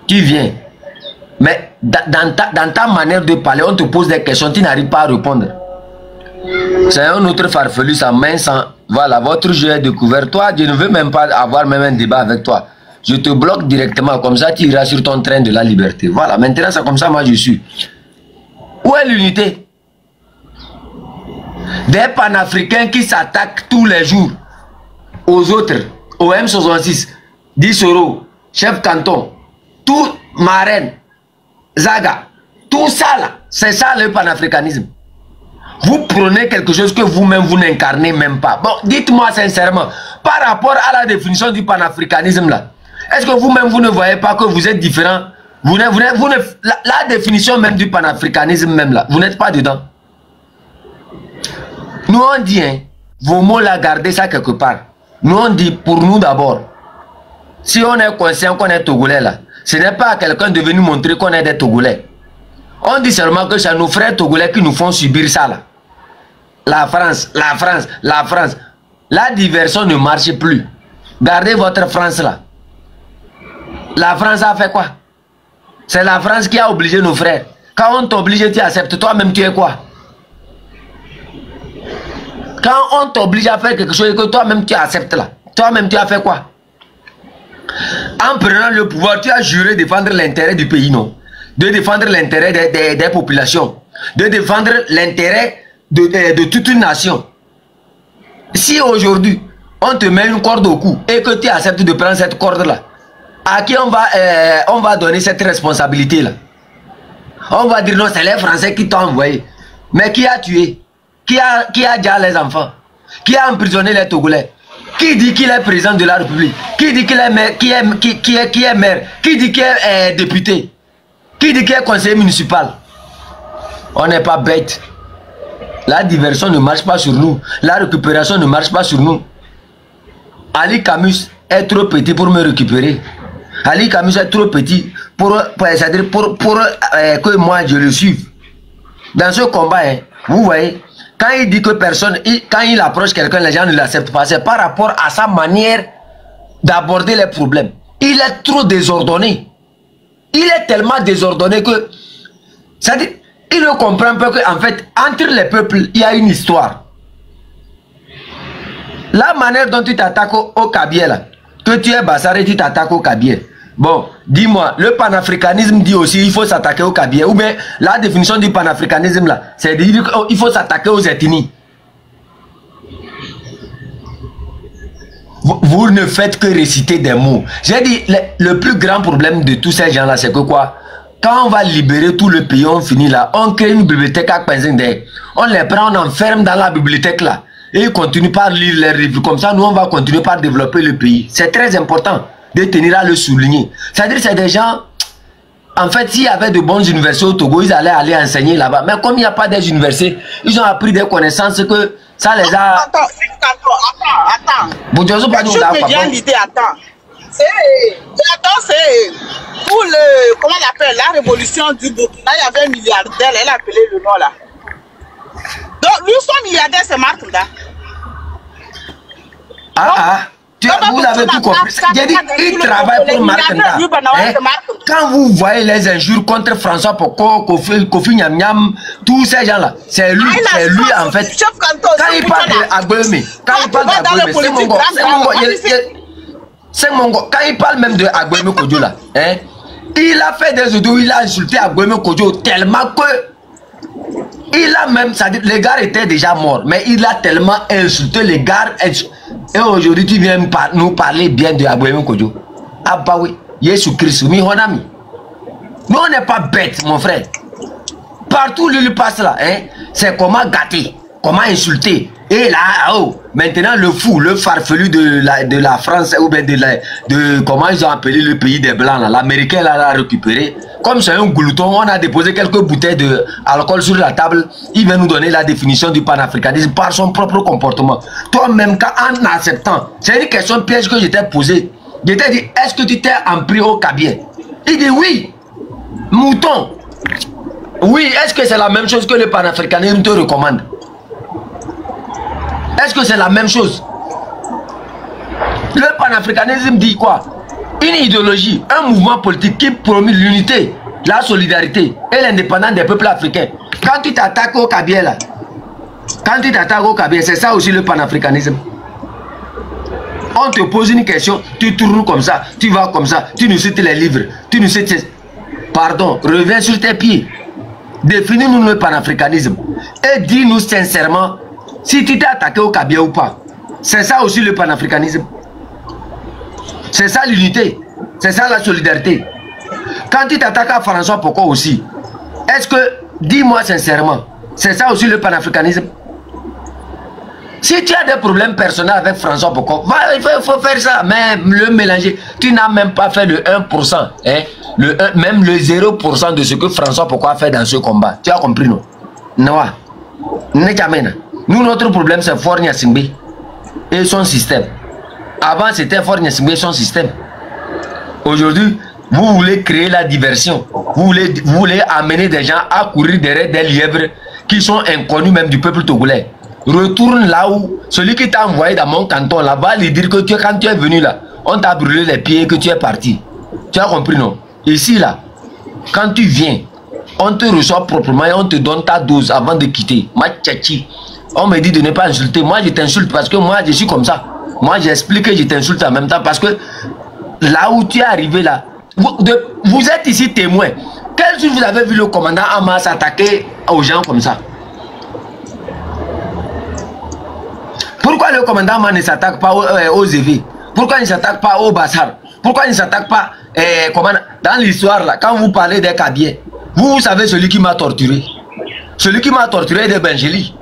tu viens. Mais dans ta manière de parler, on te pose des questions, tu n'arrives pas à répondre. C'est un autre farfelu, sa main sans... Voilà, votre jeu est découvert. Toi, je ne veux même pas avoir même un débat avec toi. Je te bloque directement, comme ça tu iras sur ton train de la liberté. Voilà, maintenant c'est comme ça moi je suis. Où est l'unité? Des panafricains qui s'attaquent tous les jours aux autres, au M66, Dissoro, chef canton, tout Marraine, Zaga, tout ça là, c'est ça le panafricanisme. Vous prenez quelque chose que vous-même vous n'incarnez même pas. Bon, dites-moi sincèrement, par rapport à la définition du panafricanisme là, est-ce que vous-même vous ne voyez pas que vous êtes différent? La définition même du panafricanisme même là, vous n'êtes pas dedans. Nous on dit, hein, vos mots là, gardez ça quelque part. Nous on dit pour nous d'abord. Si on est conscient qu'on est Togolais là, ce n'est pas à quelqu'un de venir montrer qu'on est des Togolais. On dit seulement que c'est nos frères Togolais qui nous font subir ça là. La France, la France, la France. La diversion ne marche plus. Gardez votre France là. La France a fait quoi? C'est la France qui a obligé nos frères. Quand on t'oblige, tu acceptes. Toi-même, tu es quoi? Quand on t'oblige à faire quelque chose et que toi-même, tu acceptes là. Toi-même, tu as fait quoi? En prenant le pouvoir, tu as juré défendre l'intérêt du pays, non? De défendre l'intérêt des populations. De défendre l'intérêt de toute une nation. Si aujourd'hui, on te met une corde au cou et que tu acceptes de prendre cette corde-là, à qui on va donner cette responsabilité-là? On va dire non, c'est les Français qui t'ont envoyé. Mais qui a tué? Qui a déjà les enfants? Qui a emprisonné les Togolais? Qui dit qu'il est président de la République? Qui dit qu'il est maire? Qui est maire? Qui dit qu'il est député? Qui dit qu'il est conseiller municipal? On n'est pas bête. La diversion ne marche pas sur nous. La récupération ne marche pas sur nous. Ali Camus est trop petit pour me récupérer. Ali Camus est trop petit pour que moi je le suive. Dans ce combat, hein, vous voyez, quand il dit que personne, quand il approche quelqu'un, les gens ne l'acceptent pas. C'est par rapport à sa manière d'aborder les problèmes. Il est trop désordonné. Il est tellement désordonné que, c'est-à-dire, il ne comprend pas qu'en fait, entre les peuples, il y a une histoire. La manière dont tu t'attaques au Kabylie, là, que tu es Bassaré, tu t'attaques au Kabylie. Bon, dis-moi, le panafricanisme dit aussi qu'il faut s'attaquer au Kabylie. Ou bien, la définition du panafricanisme, là, c'est de dire qu'il faut s'attaquer aux ethnies. Vous ne faites que réciter des mots. J'ai dit, le plus grand problème de tous ces gens-là, c'est que quoi? Quand on va libérer tout le pays, on finit là, on crée une bibliothèque à Kpenzingde. On les prend, on enferme dans la bibliothèque là. Et ils continuent par lire les livres. Comme ça, nous, on va continuer par développer le pays. C'est très important de tenir à le souligner. C'est-à-dire que c'est des gens... En fait, s'il y avait de bonnes universités au Togo, ils allaient aller enseigner là-bas. Mais comme il n'y a pas des universités, ils ont appris des connaissances que ça les a... Attends. Bon, je me viens l'idée, attends. C'est pour le... Comment on appelle? La révolution du Burkina, il y avait un milliardaire, elle a appelé le nom là. Donc, lui, son milliardaire, c'est Marc là. Vous avez tout compris. J'ai dit, il travaille pour Marc Nda. Quand vous voyez les injures contre François Poko, Kofi Nyam Nyam, tous ces gens-là, c'est lui en fait. Quand il parle d'Agbeme, c'est Mongo. Quand il parle même de Agbeme Kodjo là, hein, il a fait des audios, il a insulté Agbeme Kodjo tellement que il a même, ça dit, les gars étaient déjà morts, mais il a tellement insulté les gars. Et aujourd'hui, tu viens nous parler bien de Agbeme Kodjo. Ah bah oui, Jésus Christ, mi honami. Nous on n'est pas bêtes, mon frère. Partout où il passe là, hein, c'est comment gâter, comment insulter. Et là, oh, maintenant le fou, le farfelu de la France, ou bien de comment ils ont appelé le pays des Blancs, l'Américain l'a récupéré. Comme c'est un glouton, on a déposé quelques bouteilles d'alcool sur la table. Il va nous donner la définition du panafricanisme par son propre comportement. Toi-même, en acceptant, c'est une question piège que je t'ai posée. Je t'ai dit, est-ce que tu t'es empris au Kabylie? Il dit oui. Mouton. Oui, est-ce que c'est la même chose que le panafricanisme te recommande? Est-ce que c'est la même chose? Le panafricanisme dit quoi? une idéologie, un mouvement politique qui promeut l'unité, la solidarité et l'indépendance des peuples africains. Quand tu t'attaques au Kabila, là, c'est ça aussi le panafricanisme. On te pose une question, tu tournes comme ça, tu vas comme ça, tu nous cites les livres, tu nous cites... Pardon, reviens sur tes pieds. Définis-nous le panafricanisme. Et dis-nous sincèrement si tu t'es attaqué au Kabila ou pas. C'est ça aussi le panafricanisme. C'est ça l'unité. C'est ça la solidarité. Quand tu t'attaques à François Poko aussi, est-ce que, dis-moi sincèrement, c'est ça aussi le panafricanisme? Si tu as des problèmes personnels avec François Poko, il faut faire ça, mais le mélanger. Tu n'as même pas fait le 1%, hein? Même le 0% de ce que François Poko a fait dans ce combat. Tu as compris, non? Non. Nous, notre problème, c'est Faure Gnassingbé et son système. Avant, c'était Faure Gnassingbé et son système. Aujourd'hui, vous voulez créer la diversion. Vous voulez amener des gens à courir derrière des lièvres qui sont inconnus même du peuple togolais. Retourne là où celui qui t'a envoyé dans mon canton là va lui dire que quand tu es venu là, on t'a brûlé les pieds et que tu es parti. Tu as compris, non? Ici là, quand tu viens, on te reçoit proprement et on te donne ta dose avant de quitter. Ma tchachi, on me dit de ne pas insulter. Moi je t'insulte parce que moi je suis comme ça. Moi j'explique que je t'insulte en même temps parce que là où tu es arrivé là, vous êtes ici témoin. Quel jour vous avez vu le commandant Hamas s'attaquer aux gens comme ça? Pourquoi le commandant Hamas ne s'attaque pas aux EV? Pourquoi il ne s'attaque pas au Bassar? Pourquoi il ne s'attaque pas dans l'histoire là, quand vous parlez des Kabyles, vous savez celui qui m'a torturé. Celui qui m'a torturé est de Benjeli.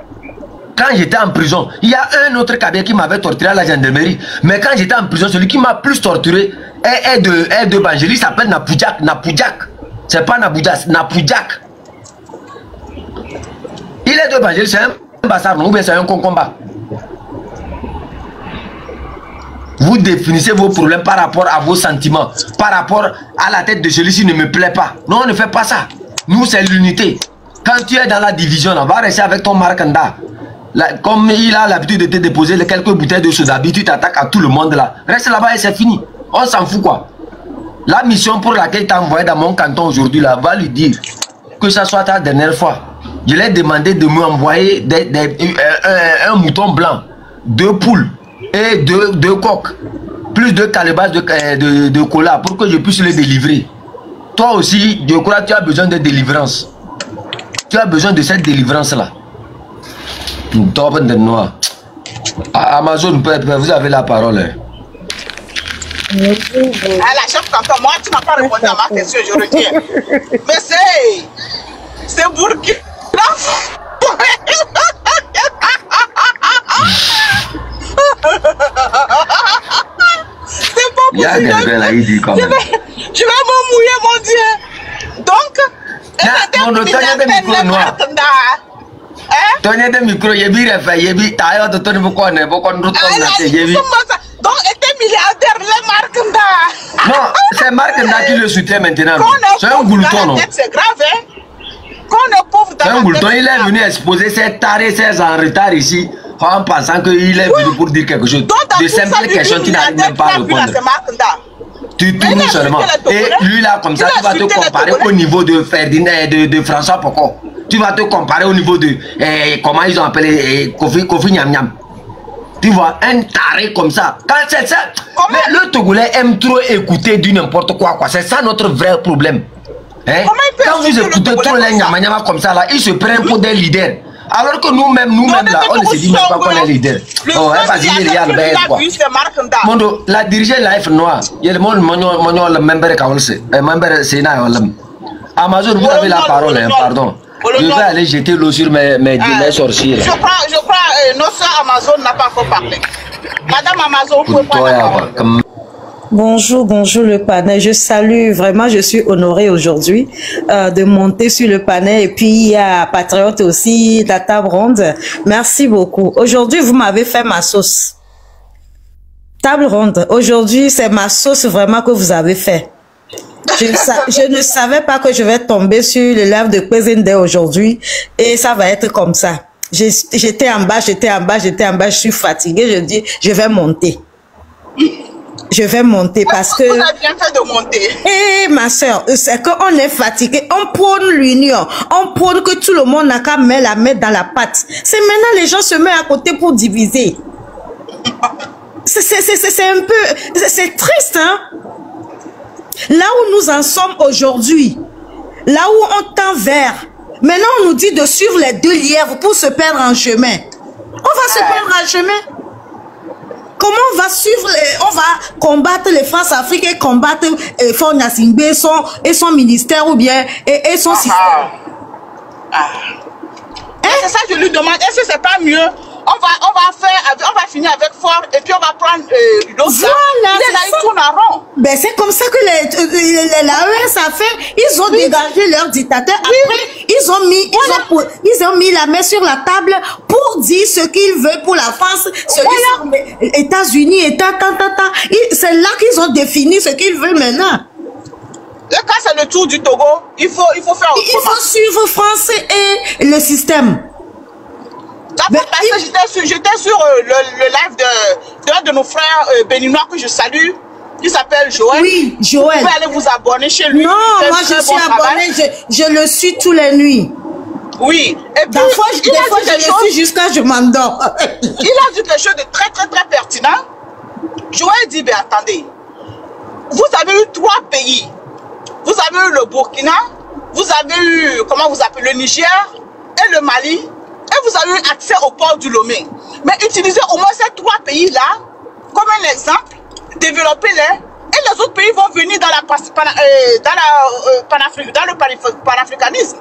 Quand j'étais en prison, il y a un autre Kabyle qui m'avait torturé à la gendarmerie. Mais quand j'étais en prison, celui qui m'a plus torturé est de Benjeli, il s'appelle Napoudjak. Napoudjak. C'est pas Napoudjak, Napoudjak. Il est de Benjeli, c'est un Bassar, ou bien c'est un concombat. Vous définissez vos problèmes par rapport à vos sentiments, par rapport à la tête de celui-ci ne me plaît pas. Non, on ne fait pas ça. Nous, c'est l'unité. Quand tu es dans la division, là, va rester avec ton Markanda. Là, comme il a l'habitude de te déposer les quelques bouteilles de soda, tu t'attaques à tout le monde là. Reste là-bas et c'est fini. On s'en fout quoi. La mission pour laquelle tu as envoyé dans mon canton aujourd'hui, là, va lui dire que ça soit ta dernière fois. Je lui ai demandé de m'envoyer un mouton blanc, 2 poules et 2 coques, plus 2 calebasses de cola pour que je puisse les délivrer. Toi aussi, je crois que tu as besoin de délivrance. Tu as besoin de cette délivrance-là. Amazon, vous avez la parole. Hein. Ah, la chef canton, moi, tu n'as pas répondu à ma question, je retiens. Mais c'est Burkina. C'est pas possible. Je vais me mouiller, mon Dieu. Donc, mon auteur est de micro noir. Tonne de micro, yebi refait, yebi tailleur de tonne beaucoup ne beaucoup de temps yebi. Donc, était milliardaire les Markanda. Non, c'est Markanda qui le soutient maintenant. C'est un goulton, non? C'est grave, hein? Qu'on est pauvre dans c'est un goulton, il est venu exposer ses tarés, ses en retard ici, en pensant qu'il est venu pour dire quelque chose. De simples questions qui n'arrivent même pas à répondre. Tu tournes seulement. Et lui là, comme ça, tu vas te comparer au niveau de Ferdinand, de François Poko. Tu vas te comparer au niveau de, comment ils ont appelé, Kofi Nyam Nyam. Tu vois, un taré comme ça. Quand c'est ça, mais le Togolais aime trop écouter du n'importe quoi. C'est ça notre vrai problème. Hein? Quand vous écoutez trop les Nyam Nyam comme ça, là, ils se prennent pour des leaders. Alors que nous-mêmes là, on ne se dit même pas qu'on est leader. Oh, vas-y, il y a le bain, quoi. Mondo, la dirigeante Life Noir, il y a le monde, le membre Kaolse, le membre Sénat. Amazon, vous avez la parole, hein, pardon. Je vais aller jeter l'eau sur mes sorciers. Je crois, notre Amazon n'a pas encore parlé. Madame Amazon, vous pouvez pas. Bonjour, bonjour le panel. Je salue vraiment, je suis honorée aujourd'hui de monter sur le panel. Et puis il y a Patriote aussi, la table ronde. Merci beaucoup. Aujourd'hui, vous m'avez fait ma sauce. Table ronde. Aujourd'hui, c'est ma sauce vraiment que vous avez fait. Je ne savais pas que je vais tomber sur le live de Kwezinde aujourd'hui et ça va être comme ça. J'étais en bas, je suis fatiguée, je dis, je vais monter. Je vais monter parce que... Vous avez bien fait de monter. Eh, ma soeur, c'est qu'on est fatigué. On prône l'union. On prône que tout le monde n'a qu'à mettre la main dans la pâte. C'est maintenant les gens se mettent à côté pour diviser. C'est un peu... C'est triste, hein? Là où nous en sommes aujourd'hui, là où on tend vers, maintenant on nous dit de suivre les deux lièvres pour se perdre en chemin. On va se perdre en chemin. Comment on va suivre, on va combattre les France-Afrique et combattre Fort Nassimbe et son ministère ou bien et son système. C'est ça que je lui demande. Est-ce que c'est pas mieux? On va finir avec Fort et puis on va prendre l'autre. Voilà, il tourne en rond. Ben c'est comme ça que l'AES a fait. Ils ont dégagé leur dictateur. Après, ils ont mis la main sur la table pour dire ce qu'ils veulent pour la France, ce qu'ils sont États-Unis et c'est là qu'ils ont défini ce qu'ils veulent maintenant. Le cas c'est le tour du Togo. Il faut faire autrement. Il faut suivre France et le système. Parce que j'étais sur le live d'un de nos frères béninois que je salue. Il s'appelle Joël. Oui, Joël. Vous pouvez aller vous abonner chez lui. Non, moi je suis abonné, je le suis tous les nuits. Oui. Et puis, des fois je le suis jusqu'à je m'endors. Il a dit quelque chose de très pertinent. Joël dit, ben attendez, vous avez eu 3 pays. Vous avez eu le Burkina, vous avez eu, comment vous appelez, le Niger et le Mali. Et vous avez eu accès au port du Lomé. Mais utilisez au moins ces 3 pays-là comme un exemple, développez-les, et les autres pays vont venir dans le panafricanisme.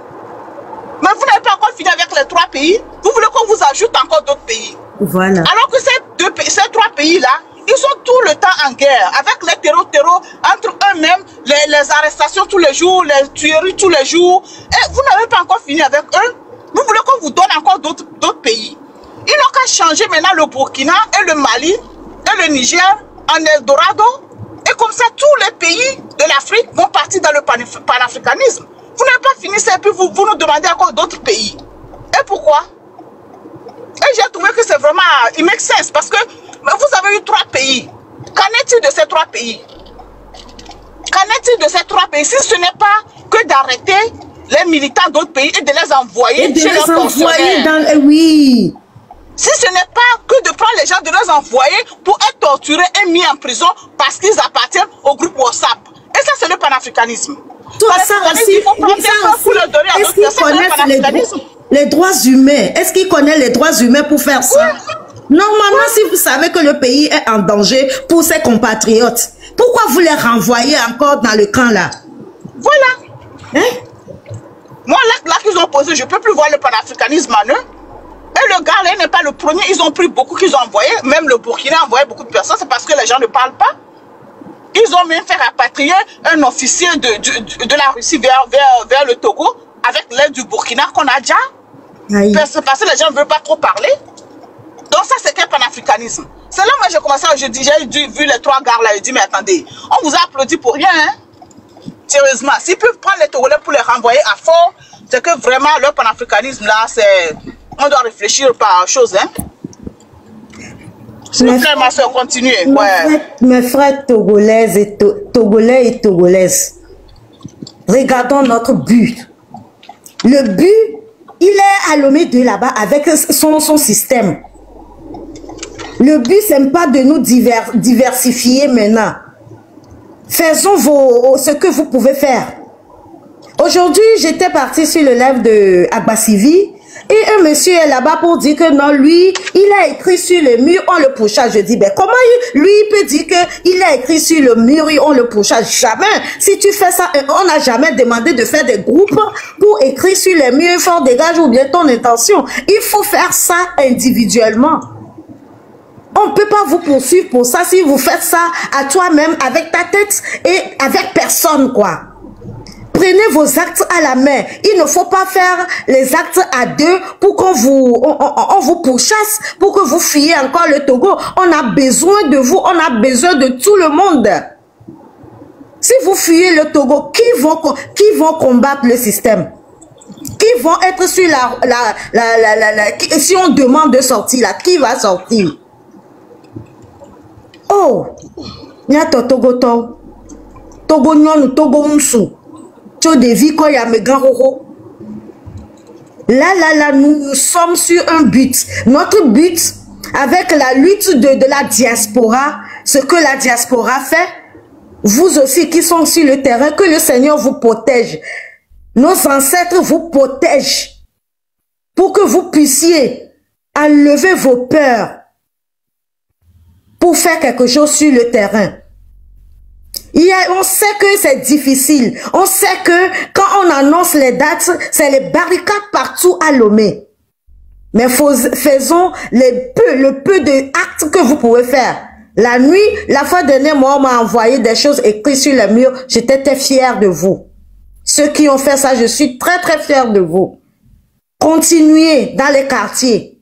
Mais vous n'avez pas encore fini avec les 3 pays, vous voulez qu'on vous ajoute encore d'autres pays. Voilà. Alors que ces 3 pays-là, ils sont tout le temps en guerre, avec les terreaux entre eux-mêmes, les arrestations tous les jours, les tueries tous les jours. Et vous n'avez pas encore fini avec eux. Vous voulez qu'on vous donne encore d'autres pays. Ils n'ont qu'à changer maintenant le Burkina et le Mali et le Niger en Eldorado. Et comme ça, tous les pays de l'Afrique vont partir dans le panafricanisme. Vous n'avez pas fini ça et puis vous nous demandez encore d'autres pays. Et pourquoi? Et j'ai trouvé que c'est vraiment... Il make sense parce que vous avez eu 3 pays. Qu'en est-il de ces 3 pays? Qu'en est-il de ces 3 pays? Si ce n'est pas que d'arrêter les militants d'autres pays et de les envoyer chez leurs tortionnaires. Oui. Si ce n'est pas que de prendre les gens, de les envoyer pour être torturés et mis en prison parce qu'ils appartiennent au groupe WhatsApp. Et ça, c'est le panafricanisme. Toi, ça aussi, il faut prendre des gens pour leur donner à d'autres personnes. Les droits humains, est-ce qu'ils connaissent les droits humains pour faire ça? Oui. Normalement, si vous savez que le pays est en danger pour ses compatriotes, pourquoi vous les renvoyez encore dans le camp là? Voilà. Hein? Moi, là qu'ils ont posé, je ne peux plus voir le panafricanisme en eux. Et le gars, là, n'est pas le premier. Ils ont pris beaucoup qu'ils ont envoyé. Même le Burkina a envoyé beaucoup de personnes. C'est parce que les gens ne parlent pas. Ils ont même fait rapatrier un officier de la Russie vers le Togo avec l'aide du Burkina qu'on a déjà. Parce que les gens ne veulent pas trop parler. Donc ça, c'est quel panafricanisme? C'est là moi j'ai commencé, j'ai vu les 3 gars là, j'ai dit, mais attendez, on vous a applaudi pour rien, hein? Sérieusement, s'ils peuvent prendre les Togolais pour les renvoyer à fond, c'est que vraiment leur panafricanisme là, c'est... On doit réfléchir par chose, hein? S'il vous plaît, ma soeur, continuez. Mes frères togolais et togolaises, regardons notre but. Le but, il est à Lomé de là-bas avec son système. Le but, ce n'est pas de nous diversifier maintenant. Faisons ce que vous pouvez faire. Aujourd'hui, j'étais partie sur le live de Agbasivi et un monsieur est là-bas pour dire que non, lui, il a écrit sur le mur, on le pourchasse. Je dis, ben comment lui peut dire qu'il a écrit sur le mur et on le pourchasse? Jamais. Si tu fais ça, on n'a jamais demandé de faire des groupes pour écrire sur les murs, fort dégage ou bien ton intention. Il faut faire ça individuellement. On ne peut pas vous poursuivre pour ça si vous faites ça à toi-même, avec ta tête et avec personne, quoi. Prenez vos actes à la main. Il ne faut pas faire les actes à 2 pour qu'on vous pourchasse, pour que vous fuyiez encore le Togo. On a besoin de vous, on a besoin de tout le monde. Si vous fuyez le Togo, qui vont combattre le système? Qui vont être sur si on demande de sortir là, qui va sortir? Oh, Nya Togo Togo nyon Togo msou. Tcho de vie ko ya me grand roro. Là, nous sommes sur un but. Notre but, avec la lutte de la diaspora, ce que la diaspora fait, vous aussi qui sont sur le terrain, que le Seigneur vous protège. Nos ancêtres vous protègent pour que vous puissiez enlever vos peurs pour faire quelque chose sur le terrain. On sait que c'est difficile. On sait que quand on annonce les dates, c'est les barricades partout à Lomé. Mais faisons le peu d'actes que vous pouvez faire. La nuit, la fois dernière, moi, on m'a envoyé des choses écrites sur le mur. J'étais très fière de vous. Ceux qui ont fait ça, je suis très très fière de vous. Continuez dans les quartiers.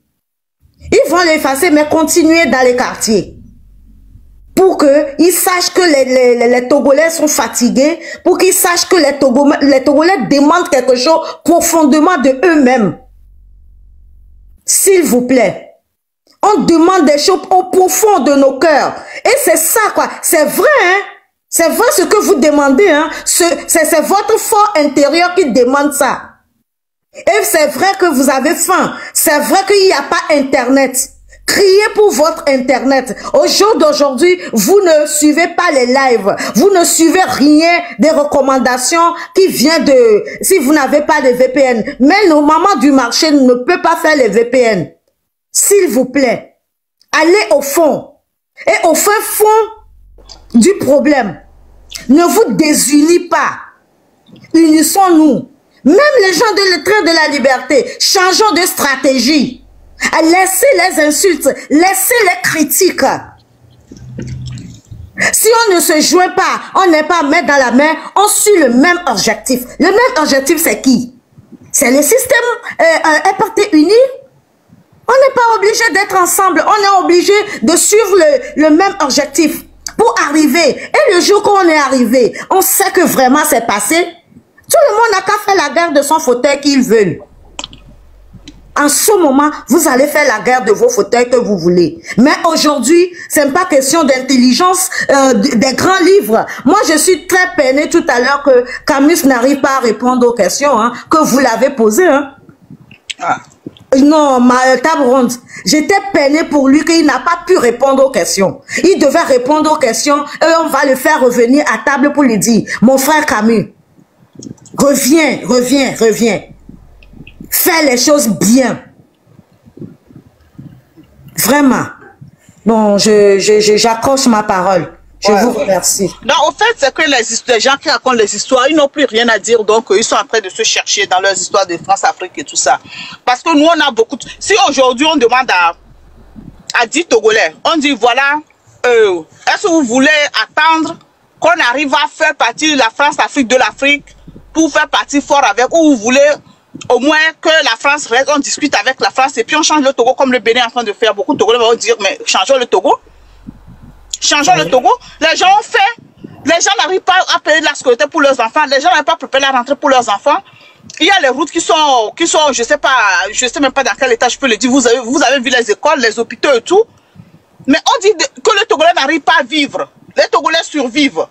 Ils vont l'effacer, mais continuez dans les quartiers. Pour qu'ils sachent que les Togolais sont fatigués, pour qu'ils sachent que les Togolais demandent quelque chose profondément de eux-mêmes. S'il vous plaît, on demande des choses au profond de nos cœurs. Et c'est ça, quoi. C'est vrai, hein. C'est vrai ce que vous demandez, hein. C'est votre fort intérieur qui demande ça. Et c'est vrai que vous avez faim. C'est vrai qu'il n'y a pas Internet. Criez pour votre Internet. Au jour d'aujourd'hui, vous ne suivez pas les lives. Vous ne suivez rien des recommandations qui viennent de... Si vous n'avez pas de VPN. Mais nos mamans du marché ne peuvent pas faire les VPN. S'il vous plaît, allez au fond. Et au fin fond du problème, ne vous désunis pas. Unissons-nous. Même les gens de train de la liberté, changeons de stratégie. Laissez les insultes, laissez les critiques. Si on ne se joint pas, on n'est pas main dans la main, on suit le même objectif. Le même objectif, c'est qui? C'est le système Parti uni. On n'est pas obligé d'être ensemble, on est obligé de suivre le même objectif pour arriver. Et le jour qu'on est arrivé, on sait que vraiment c'est passé. Tout le monde n'a qu'à faire la guerre de son fauteuil qu'ils veulent. En ce moment, vous allez faire la guerre de vos fauteuils que vous voulez. Mais aujourd'hui, ce n'est pas question d'intelligence des grands livres. Moi, je suis très peinée tout à l'heure que Camus n'arrive pas à répondre aux questions hein, que vous l'avez posées. Hein. Ah. Non, ma table ronde. J'étais peinée pour lui qu'il n'a pas pu répondre aux questions. Il devait répondre aux questions et on va le faire revenir à table pour lui dire, mon frère Camus, reviens, reviens, reviens. Fais les choses bien. Vraiment. Bon, j'accroche ma parole. Je vous remercie. Non, au fait, c'est que les gens qui racontent les histoires, ils n'ont plus rien à dire, donc ils sont en train de se chercher dans leurs histoires de France-Afrique et tout ça. Parce que nous, on a beaucoup... Si aujourd'hui, on demande à 10 Togolais, on dit, voilà, est-ce que vous voulez attendre qu'on arrive à faire partie de la France-Afrique de l'Afrique pour faire partie fort avec, ou vous voulez au moins que la France reste, on discute avec la France et puis on change le Togo comme le Bénin est en train de faire. Beaucoup de Togolais vont dire, mais changeons le Togo. Changeons le Togo. Les gens ont fait. Les gens n'arrivent pas à payer de la sécurité pour leurs enfants. Les gens n'arrivent pas à préparer la rentrée pour leurs enfants. Il y a les routes qui sont, je sais même pas dans quel état je peux le dire. Vous avez vu les écoles, les hôpitaux et tout. Mais on dit que les Togolais n'arrivent pas à vivre. Les Togolais survivent.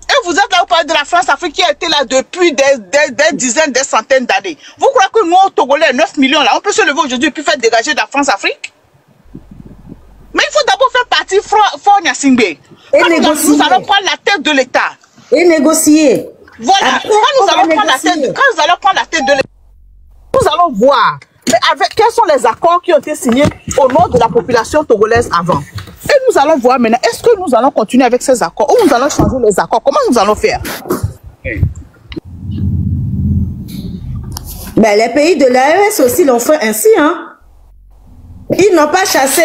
Et vous êtes là, vous parlez de la France-Afrique qui a été là depuis des dizaines, des centaines d'années. Vous croyez que nous, Togolais, 9 millions là, on peut se lever aujourd'hui et puis faire dégager de la France-Afrique? Mais il faut d'abord faire partie Fort Gnassingbé. Et négocier. Nous allons prendre la tête de l'État. Et négocier. Voilà. Après, quand nous allons prendre la tête de l'État, nous allons voir quels sont les accords qui ont été signés au nom de la population togolaise avant. Et nous allons voir maintenant, est-ce que nous allons continuer avec ces accords ou nous allons changer les accords? Comment nous allons faire? Ben, les pays de l'AES aussi l'ont fait ainsi, hein. Ils n'ont pas chassé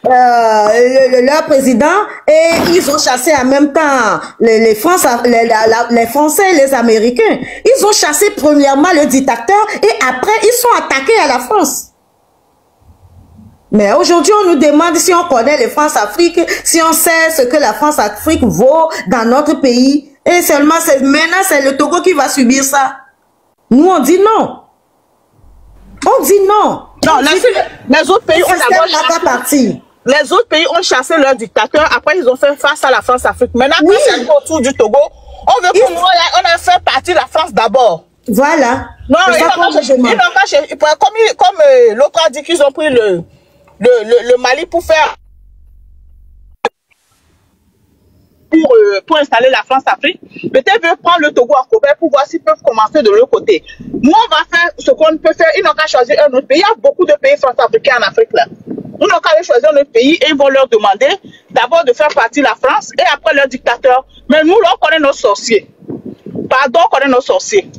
leur président et ils ont chassé en même temps les Français et les Américains. Ils ont chassé premièrement le dictateur et après ils sont attaqués à la France. Mais aujourd'hui, on nous demande si on connaît les France-Afrique, si on sait ce que la France-Afrique vaut dans notre pays. Et seulement, maintenant, c'est le Togo qui va subir ça. Nous, on dit non. On dit non. Non, les autres pays, on a pas parti. les autres pays ont chassé leurs dictateurs. Après, ils ont fait face à la France-Afrique. Maintenant, quand c'est autour du Togo, on veut qu'on a fait partie de la France d'abord. Voilà. Non, comme l'autre a dit qu'ils ont pris le Mali pour faire... Pour installer la France-Afrique, peut-être veut prendre le Togo à couvert pour voir s'ils peuvent commencer de l'autre côté. Nous, on va faire ce qu'on peut faire. Ils n'ont qu'à choisir un autre pays. Il y a beaucoup de pays France-africains en Afrique là. Ils n'ont qu'à choisir un autre pays et ils vont leur demander d'abord de faire partie de la France et après leur dictateur. Mais nous, là, on connaît nos sorciers. Pardon, on connaît nos sorciers.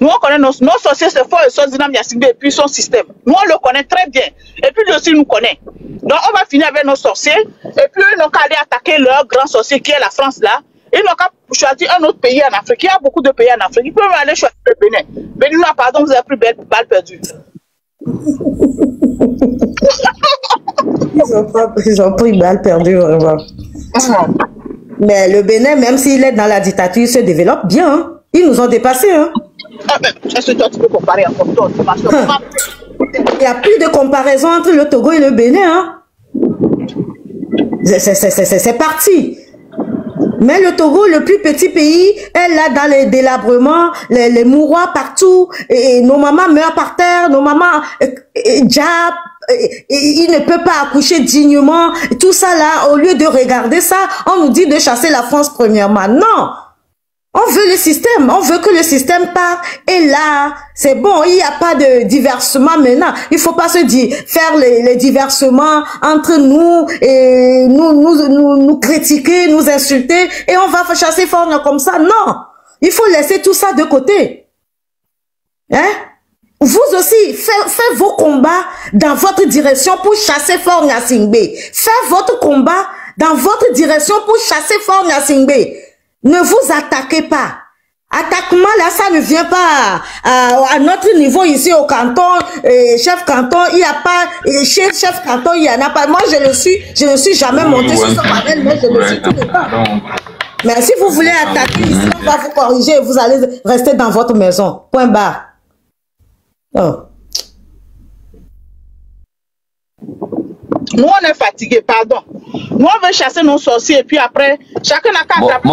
Nous, on connaît nos sorciers, c'est fort et Swaziland Yassingbe et puis son système. Nous, on le connaît très bien. Et puis, lui aussi, nous connaît. Donc, on va finir avec nos sorciers. Et puis, ils n'ont qu'à aller attaquer leur grand sorcier qui est la France là. Ils n'ont qu'à choisir un autre pays en Afrique. Il y a beaucoup de pays en Afrique. Ils peuvent aller choisir le Bénin. Bénin, pardon, vous avez pris balle perdue. Ils ont pris balle perdue, vraiment. Mais le Bénin, même s'il est dans la dictature, il se développe bien. Hein. Ils nous ont dépassés. Hein. Est-ce que toi, tu peux comparer encore toi? Il n'y a plus de comparaison entre le Togo et le Bénin. Hein. C'est parti. Mais le Togo, le plus petit pays, est là dans les délabrements, les mouroirs partout, et nos mamans meurent par terre, nos mamans diable, il ne peut pas accoucher dignement, tout ça là, au lieu de regarder ça, on nous dit de chasser la France premièrement. Non! On veut le système, on veut que le système parte. Et là, c'est bon, il n'y a pas de diversement maintenant. Il ne faut pas se dire, faire les diversements entre nous et nous critiquer, nous insulter et on va chasser fort comme ça. Non, il faut laisser tout ça de côté. Hein? Vous aussi, faites vos combats dans votre direction pour chasser fort Gnassingbé. Faites votre combat dans votre direction pour chasser fort Gnassingbé. Ne vous attaquez pas. Attaquement là, ça ne vient pas à notre niveau ici au canton, chef canton, il n'y a pas, chef canton, il n'y en a pas. Moi, je ne suis jamais monté sur ce panel, mais je le suis tout le temps. Mais si vous voulez attaquer ici, on va vous corriger et vous allez rester dans votre maison. Point barre. Oh. Nous, on est fatigués, pardon. Nous, on veut chasser nos sorciers et puis après, chacun n'a qu'à attraper.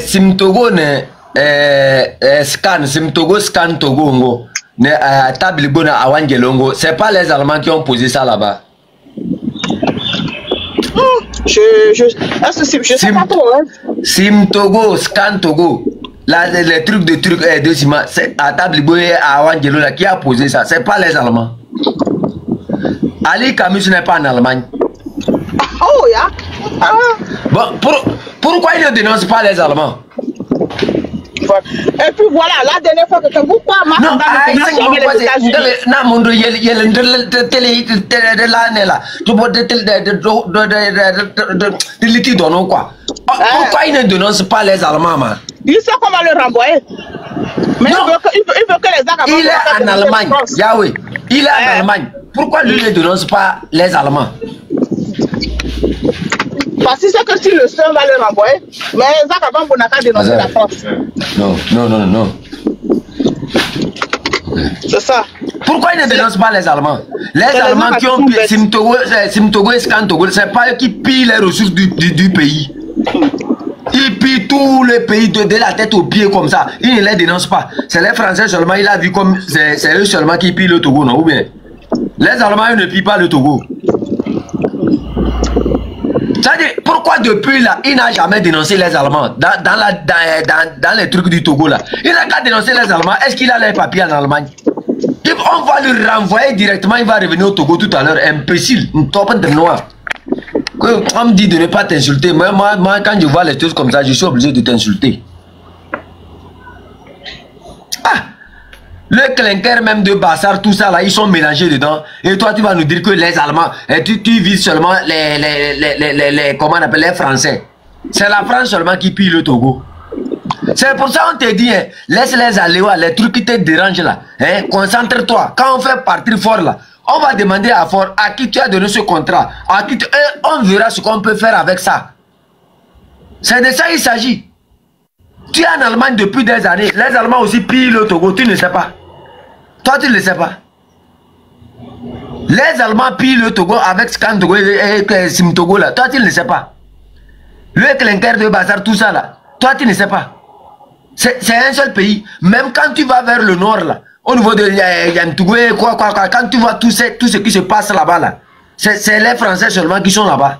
Simtogo ne Simtogo scan Togo ngo ne Tabligo na Awangelongo, c'est pas les Allemands qui ont posé ça là-bas. Je sais pas trop. Hein. Simtogo scan Togo. Là, les trucs de ciment, c'est à Tabligo et à Awangelo là qui a posé ça, c'est pas les Allemands. Ali Camus n'est pas en Allemagne. Oh, yeah. Bon, pourquoi il ne dénonce pas les Allemands? Et puis voilà, la dernière fois que vous parlez, non, pourquoi il ne dénonce pas les Allemands? Il sait qu'on va le renvoyer. Mais il veut que les Allemands. Il est en Allemagne. Yahweh. Il est en Allemagne. Pourquoi lui ne dénonce pas les Allemands? Parce que c'est que si le seul va le renvoyer, mais Zakaban Bonaka dénoncer la France. Non. C'est ça. Pourquoi il ne dénonce pas les Allemands? Les Allemands qui ont pillé Simtogo et Scantogo, c'est pas eux qui pillent les ressources du pays. Ils pillent tous les pays de la tête aux pieds comme ça. Ils ne les dénoncent pas. C'est les Français seulement, il a vu comme c'est eux seulement qui pillent le Togo, non? Ou bien les Allemands, ils ne pillent pas le Togo. C'est-à-dire, pourquoi depuis là, il n'a jamais dénoncé les Allemands dans les trucs du Togo là? Il n'a qu'à dénoncer les Allemands. Est-ce qu'il a les papiers en Allemagne? On va le renvoyer directement, il va revenir au Togo tout à l'heure. Imbécile, une tope de noir. On me dit de ne pas t'insulter. Moi, quand je vois les choses comme ça, je suis obligé de t'insulter. Ah! Le clinker même de Bassar, tout ça là, ils sont mélangés dedans. Et toi, tu vas nous dire que les Allemands, et tu vises seulement comment on appelle les Français. C'est la France seulement qui pille le Togo. C'est pour ça qu'on te dit, hein, laisse-les aller, les trucs qui te dérangent là. Hein, concentre-toi. Quand on fait partir fort là, on va demander à Fort à qui tu as donné ce contrat. À qui on verra ce qu'on peut faire avec ça. C'est de ça qu'il s'agit. Tu es en Allemagne depuis des années. Les Allemands aussi pillent le Togo, tu ne sais pas. Toi, tu ne le sais pas. Les Allemands pillent le Togo avec Scan Togo et Sim Togo là. Toi, tu ne sais pas. Le clinker de Bazar, tout ça là. Toi, tu ne sais pas. C'est un seul pays. Même quand tu vas vers le nord là, au niveau de Yantougou, quand tu vois tout ce qui se passe là-bas là, c'est les Français seulement qui sont là-bas.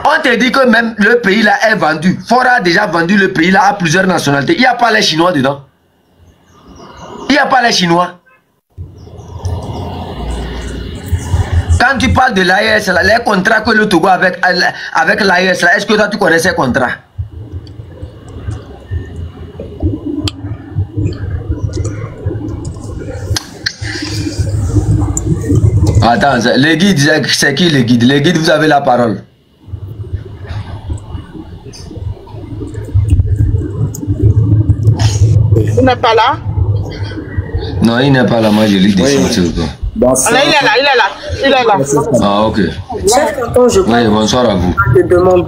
On te dit que même le pays là est vendu. Fora a déjà vendu le pays là à plusieurs nationalités. Il n'y a pas les Chinois dedans. Il n'y a pas les Chinois. Quand tu parles de l'AES, les contrats que le Togo avec l'AES, est-ce que toi tu connais ces contrats? Attends, les guides, c'est qui les guides? Les guides, vous avez la parole. Il n'est pas là? Non, il n'est pas là, moi je lis des choses. Bonsoir. Il est là. Ah, ok. Chef Canton, je crois. Oui, bonsoir à vous. Je demande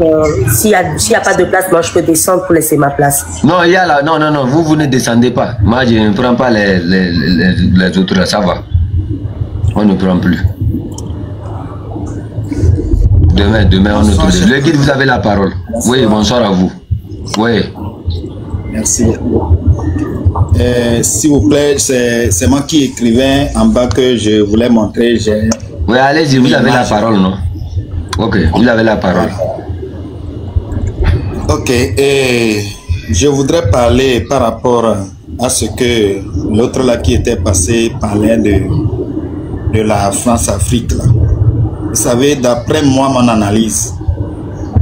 s'il n'y a pas de place, moi je peux descendre pour laisser ma place. Non, il y a là. Non, vous ne descendez pas. Moi, je ne prends pas les autres là, ça va. On ne prend plus. Demain, on ne trouve plus. Le guide, vous avez la parole. Bonsoir. Oui, bonsoir à vous. Oui. Merci beaucoup. S'il vous plaît, c'est moi qui écrivais en bas que je voulais montrer. Oui, allez-y, vous avez la parole, non? Ok, vous avez la parole. Ok, et je voudrais parler par rapport à ce que l'autre là qui était passé parlait de la France-Afrique. Vous savez, d'après moi, mon analyse,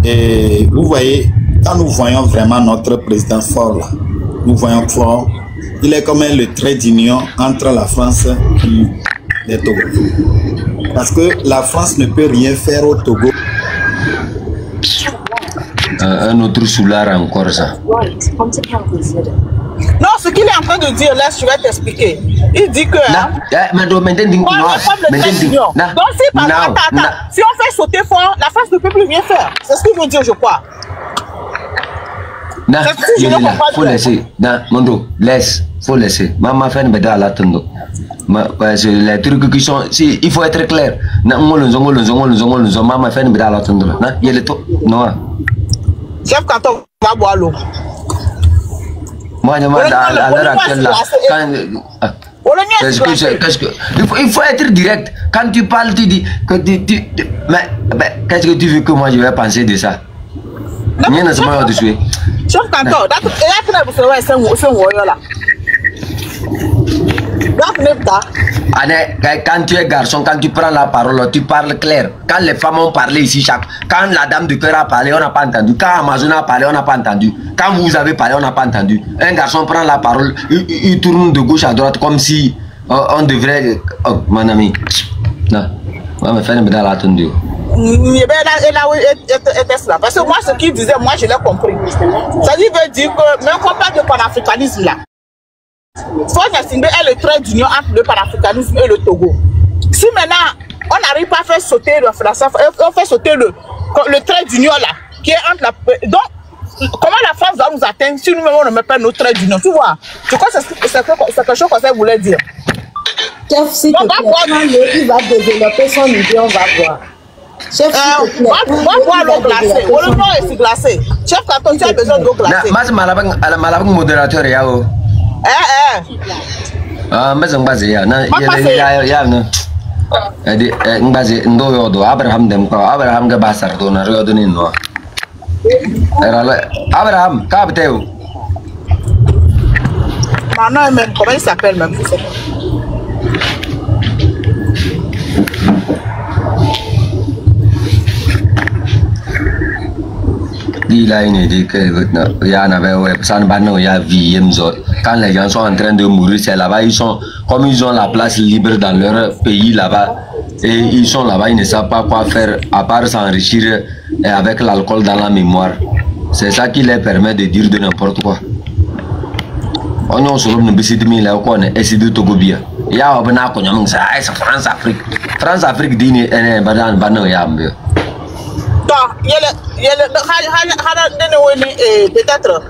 et vous voyez, quand nous voyons vraiment notre président fort là, nous voyons fort, il est comme le trait d'union entre la France et le Togo. Parce que la France ne peut rien faire au Togo. Un autre soulard encore ça. Non, ce qu'il est en train de dire, là, je vais t'expliquer. Il dit que... Si on fait sauter fort, la France ne peut plus rien faire. C'est ce qu'il veut dire, je crois. Faut laisser. Mondo, laisse. Faut laisser. Maman fait une bête à la tendo. Les trucs qui sont... Si, il faut être clair. Maman fait une bête à la tendo. Il y a le tout. Non. Chef Canton va boire l'eau. Moi, à l'heure actuelle, là, il faut être direct. Quand tu parles, tu dis que mais qu'est-ce que tu veux que moi je vais penser de ça? Chef Canton, quand tu es garçon, quand tu prends la parole, tu parles clair. Quand les femmes ont parlé ici, quand la dame du cœur a parlé, on n'a pas entendu. Quand Amazon a parlé, on n'a pas entendu. Quand vous avez parlé, on n'a pas entendu. Un garçon prend la parole, il tourne de gauche à droite comme si on devrait... Oh, mon ami. Non, on va faire une médaille à l'attendre. Parce que moi, ce qu'il disait, moi, je l'ai compris. Ça veut dire que même quand on parle de panafricanisme là, Sonia Singbe est le trait d'union entre le panafricanisme et le Togo. Si maintenant on n'arrive pas à faire sauter on fait sauter le trait d'union là, qui est entre la... Donc, comment la France doit nous atteindre si nous-mêmes on ne met pas notre trait d'union? Tu vois? Je crois que c'est quelque chose que ça voulait dire. Chef, s'il te plaît, il va développer son idée, on va voir. Chef, on va boire l'eau glacée. On le est glacé. Chef, quand tu as besoin d'eau glacée. Malabang modérateur, yao. Ah, mais on base ya. Na ya na. Edi base ndo yodo Abraham dem ko Abraham ga basar do na yodo ni no. Era Abraham, capiteu. Maintenant même comment il s'appelle même? Il a une idée que il y en avait ça ne y a vie quand les gens sont en train de mourir c'est là-bas comme ils ont la place libre dans leur pays là-bas et ils sont là-bas ils ne savent pas quoi faire à part s'enrichir avec l'alcool dans la mémoire. C'est ça qui leur permet de dire de n'importe quoi. On a solo ne bisi dimi la ko ne esidu Togo bia ya obna ko nyam sa ay France Afrique dini ene badan banu ya mbio. Peut-être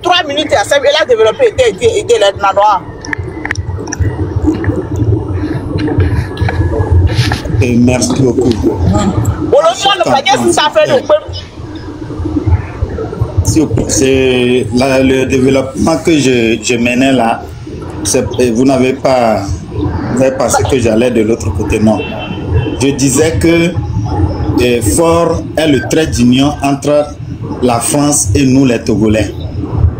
3 minutes à 5, elle a développé et l'aide noire. Et merci beaucoup. C'est le développement que je menais là. Vous n'avez pas pensé que j'allais de l'autre côté, non. Je disais que fort est le trait d'union entre la France et nous les Togolais.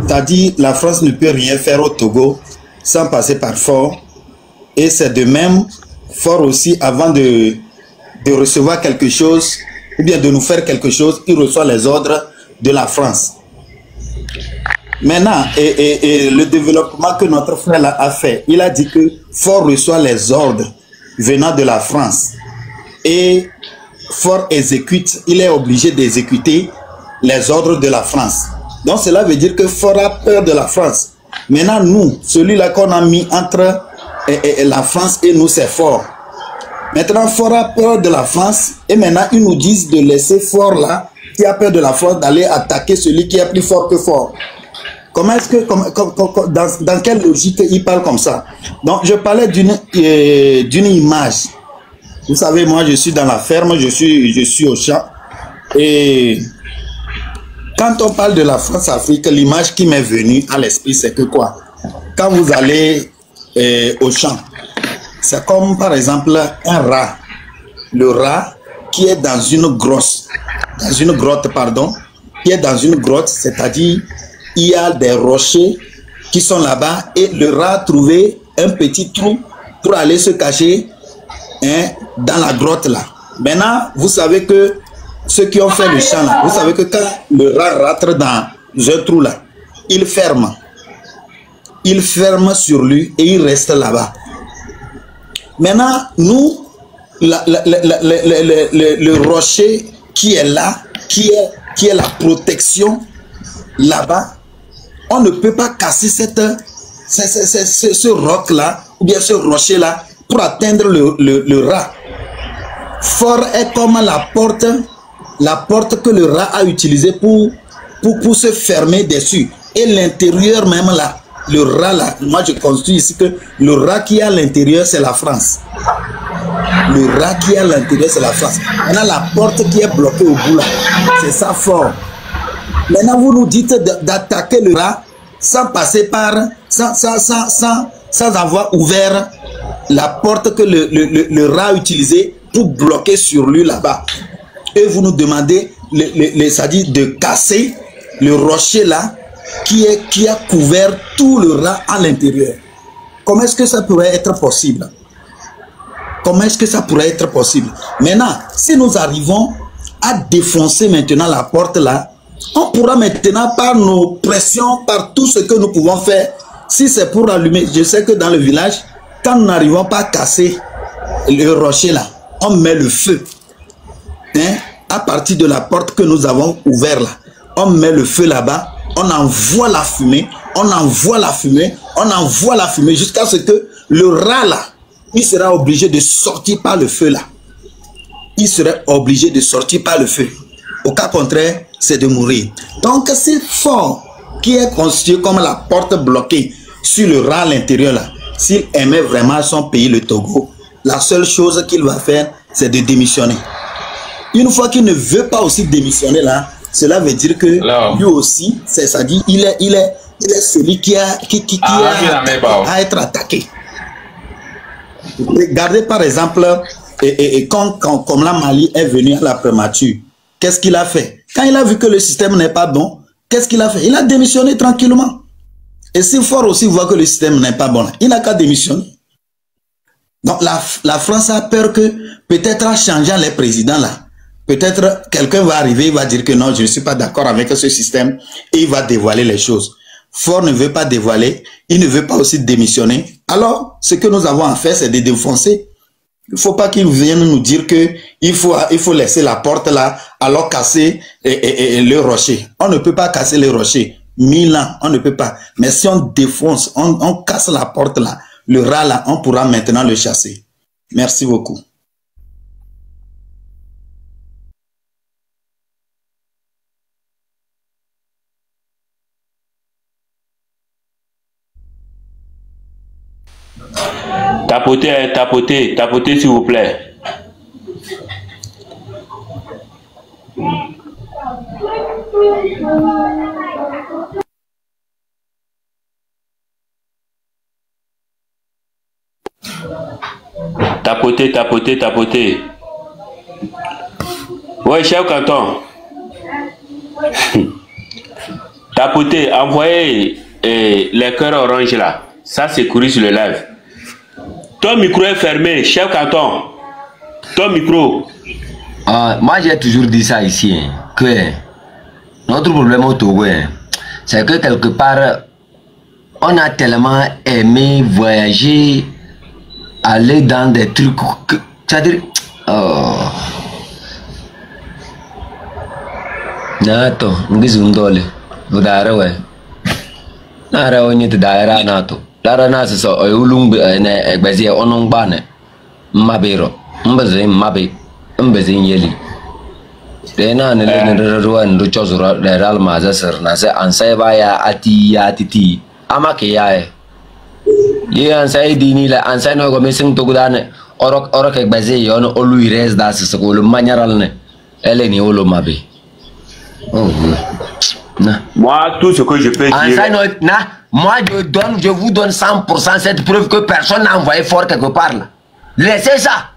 C'est-à-dire la France ne peut rien faire au Togo sans passer par Fort. Et c'est de même, Fort aussi, avant de recevoir quelque chose, ou bien de nous faire quelque chose, il reçoit les ordres de la France. Maintenant, et le développement que notre frère là a fait, il a dit que Fort reçoit les ordres venant de la France. Et Fort exécute, il est obligé d'exécuter les ordres de la France. Donc cela veut dire que Fort a peur de la France. Maintenant, nous, celui-là qu'on a mis entre la France et nous, c'est Fort. Maintenant, Fort a peur de la France et maintenant, ils nous disent de laisser Fort là, qui a peur de la France, d'aller attaquer celui qui est plus fort que Fort. Comment est-ce que, dans quelle logique il parle comme ça? Donc, je parlais d'une image. Vous savez, moi, je suis dans la ferme, je suis au champ. Et quand on parle de la France-Afrique, l'image qui m'est venue à l'esprit, c'est que quoi? Quand vous allez au champ, c'est comme, par exemple, un rat. Le rat qui est dans une grotte, qui est dans une grotte, c'est-à-dire il y a des rochers qui sont là-bas et le rat a trouvé un petit trou pour aller se cacher dans la grotte là. Maintenant, vous savez que ceux qui ont fait le champ là, vous savez que quand le rat rentre dans un trou là, il ferme sur lui et il reste là-bas. Maintenant, nous, le rocher qui est là, qui est la protection là-bas, on ne peut pas casser ce roc-là, ou bien ce rocher-là, pour atteindre le rat. Fort est comme la porte que le rat a utilisée pour se fermer dessus. Et l'intérieur même là, le rat là, moi je construis ici que le rat qui est à l'intérieur, c'est la France. Le rat qui est à l'intérieur, c'est la France. Maintenant, la porte qui est bloquée au bout là, c'est ça Fort. Maintenant, vous nous dites d'attaquer le rat sans passer par, sans avoir ouvert la porte que le rat a utilisée pour bloquer sur lui là-bas. Et vous nous demandez, c'est-à-dire de casser le rocher là qui a couvert tout le rat à l'intérieur. Comment est-ce que ça pourrait être possible? Comment est-ce que ça pourrait être possible? Maintenant, si nous arrivons à défoncer maintenant la porte là, on pourra maintenant par nos pressions, par tout ce que nous pouvons faire, si c'est pour allumer, je sais que dans le village, quand nous n'arrivons pas à casser le rocher là, on met le feu. À partir de la porte que nous avons ouverte là, on met le feu là-bas, on envoie la fumée, on envoie la fumée, on envoie la fumée jusqu'à ce que le rat là, il sera obligé de sortir par le feu là. Il serait obligé de sortir par le feu. Au cas contraire, c'est de mourir. Donc, c'est Fort qui est constitué comme la porte bloquée sur le rat à l'intérieur là. S'il aimait vraiment son pays, le Togo, la seule chose qu'il va faire, c'est de démissionner. Une fois qu'il ne veut pas aussi démissionner là, cela veut dire que lui aussi, c'est-à-dire il est celui qui a à être attaqué. Regardez par exemple, comme la Mali est venue à la prémature, qu'est-ce qu'il a fait? Quand il a vu que le système n'est pas bon, qu'est-ce qu'il a fait? Il a démissionné tranquillement. Et si Fort aussi voit que le système n'est pas bon, il n'a qu'à démissionner. Donc la France a peur que peut-être en changeant les présidents là, peut-être quelqu'un va arriver, il va dire que non, je ne suis pas d'accord avec ce système et il va dévoiler les choses. Fort ne veut pas dévoiler, il ne veut pas aussi démissionner. Alors, ce que nous avons à faire, c'est de défoncer. Il ne faut pas qu'ils viennent nous dire qu'il faut laisser la porte là, alors casser le rocher. On ne peut pas casser le rocher. 1000 ans, on ne peut pas. Mais si on défonce, on casse la porte là, le rat là, on pourra maintenant le chasser. Merci beaucoup. Tapotez s'il vous plaît. Tapoter, tapoter, tapoter. Ouais, chef canton. Tapoter, envoyez les cœurs orange là. Ça, c'est courir sur le live. Ton micro est fermé, chef canton. Ton micro. Moi, j'ai toujours dit ça ici, hein, que notre problème au Togo, hein, c'est que quelque part, on a tellement aimé voyager, aller dans des trucs, c'est-à-dire, nato, ngizundole, udara we, nara onye te daira nato, lara nasa so oyulung ne egbezi onong bane, mabiro, mbaze mabe, mbeze yeli. Dena ne le ruwa ndo chozura le ral mazasir na se ansai baya ati ya titi amake yae. Ye ansai dini la ansai no go mesin to gudane orok egbeze yon olu ires das se ko le manyaral ne ele ni olo mabe. Oh na. Moi tout ce que je peux dire. Ansai no na moi je vous donne 100% cette preuve que personne n'a envoyé fort quelque part là. Laissez ça.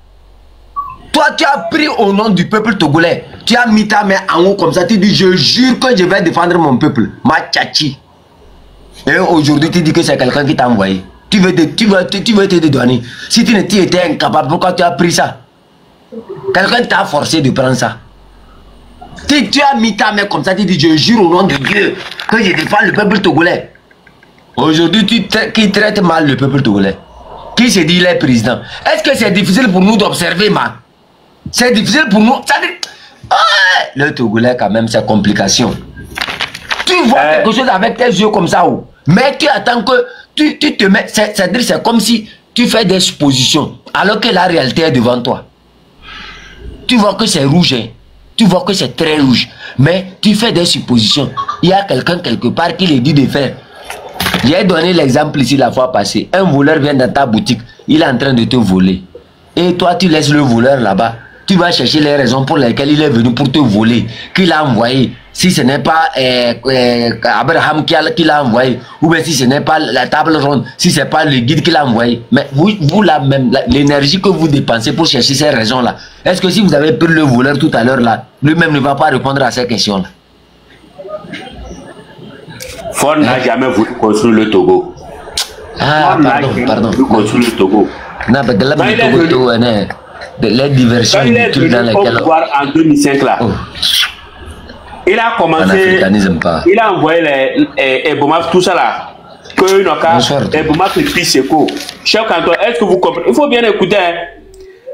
Toi, tu as pris au nom du peuple togolais. Tu as mis ta main en haut comme ça. Tu dis, je jure que je vais défendre mon peuple. Ma tchachi. Et aujourd'hui, tu dis que c'est quelqu'un qui t'a envoyé. Tu veux te dédouaner. Si tu étais incapable, pourquoi tu as pris ça? Quelqu'un t'a forcé de prendre ça. Tu as mis ta main comme ça. Tu dis, je jure au nom de Dieu que je défends le peuple togolais. Aujourd'hui, qui traite mal le peuple togolais. Qui se dit, il est président. Est-ce que c'est difficile pour nous d'observer, man? C'est difficile pour nous. Le Togolais, quand même, c'est complication. Tu vois quelque chose avec tes yeux comme ça, mais tu attends que tu te mets. C'est-à-dire, c'est comme si tu fais des suppositions, alors que la réalité est devant toi. Tu vois que c'est rouge, hein? Tu vois que c'est très rouge, mais tu fais des suppositions. Il y a quelqu'un quelque part qui le dit de faire. J'ai donné l'exemple ici la fois passée. Un voleur vient dans ta boutique, il est en train de te voler. Et toi, tu laisses le voleur là-bas. Tu vas chercher les raisons pour lesquelles il est venu pour te voler, qu'il a envoyé. Si ce n'est pas Abraham qui l'a envoyé, ou bien si ce n'est pas la table ronde, si ce n'est pas le guide qui l'a envoyé. Mais vous là même, l'énergie que vous dépensez pour chercher ces raisons-là, est-ce que si vous avez pris le voleur tout à l'heure là, lui-même ne va pas répondre à ces questions-là? Ford n'a jamais voulu construire le Togo. Ah, pardon. Construire le Togo. Non, mais de là, les diversions dans lesquelles en 2005 là, il a commencé, il a envoyé les Ebomaf, tout ça là, que Ebomaf et puis Seko. Chef canton, est-ce que vous comprenez? Il faut bien écouter, hein.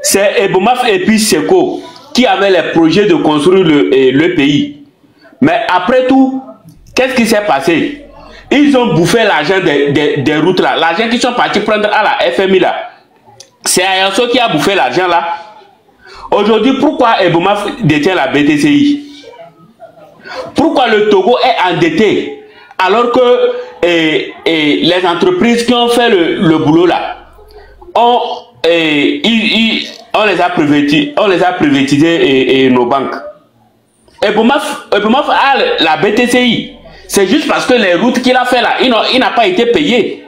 C'est Ebomaf et puis Seko qui avaient les projets de construire le pays. Mais après tout, qu'est-ce qui s'est passé? Ils ont bouffé l'argent des routes là, l'argent qu'ils sont partis prendre à la FMI là. C'est Ayasso qui a bouffé l'argent là. Aujourd'hui, pourquoi Ebomaf détient la BTCI? Pourquoi le Togo est endetté alors que les entreprises qui ont fait le boulot là, on les a privatisés nos banques. Ebomaf a la BTCI. C'est juste parce que les routes qu'il a fait là, il n'a pas été payé.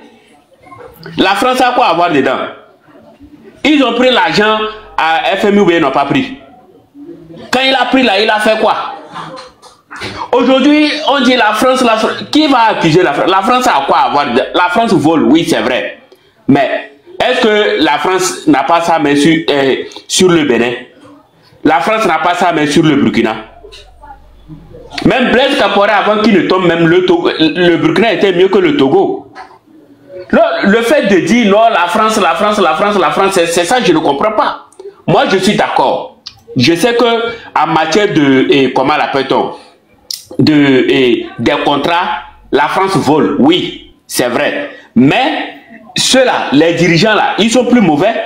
La France a quoi à voir dedans? Ils ont pris l'argent à FMI ou ils n'ont pas pris. Quand il a pris là, il a fait quoi? Aujourd'hui, on dit la France, qui va accuser la France? La France a quoi à voir? La France vole, oui, c'est vrai. Mais est-ce que la France n'a pas sa main sur le Bénin? La France n'a pas sa main sur le Burkina? Même Blaise Compaoré, avant qu'il ne tombe, même le Burkina était mieux que le Togo. Le fait de dire non, la France, c'est ça, je ne comprends pas. Moi, je suis d'accord. Je sais que en matière de, comment l'appelle-t-on, des contrats, la France vole, oui, c'est vrai. Mais ceux-là, les dirigeants là, ils sont plus mauvais.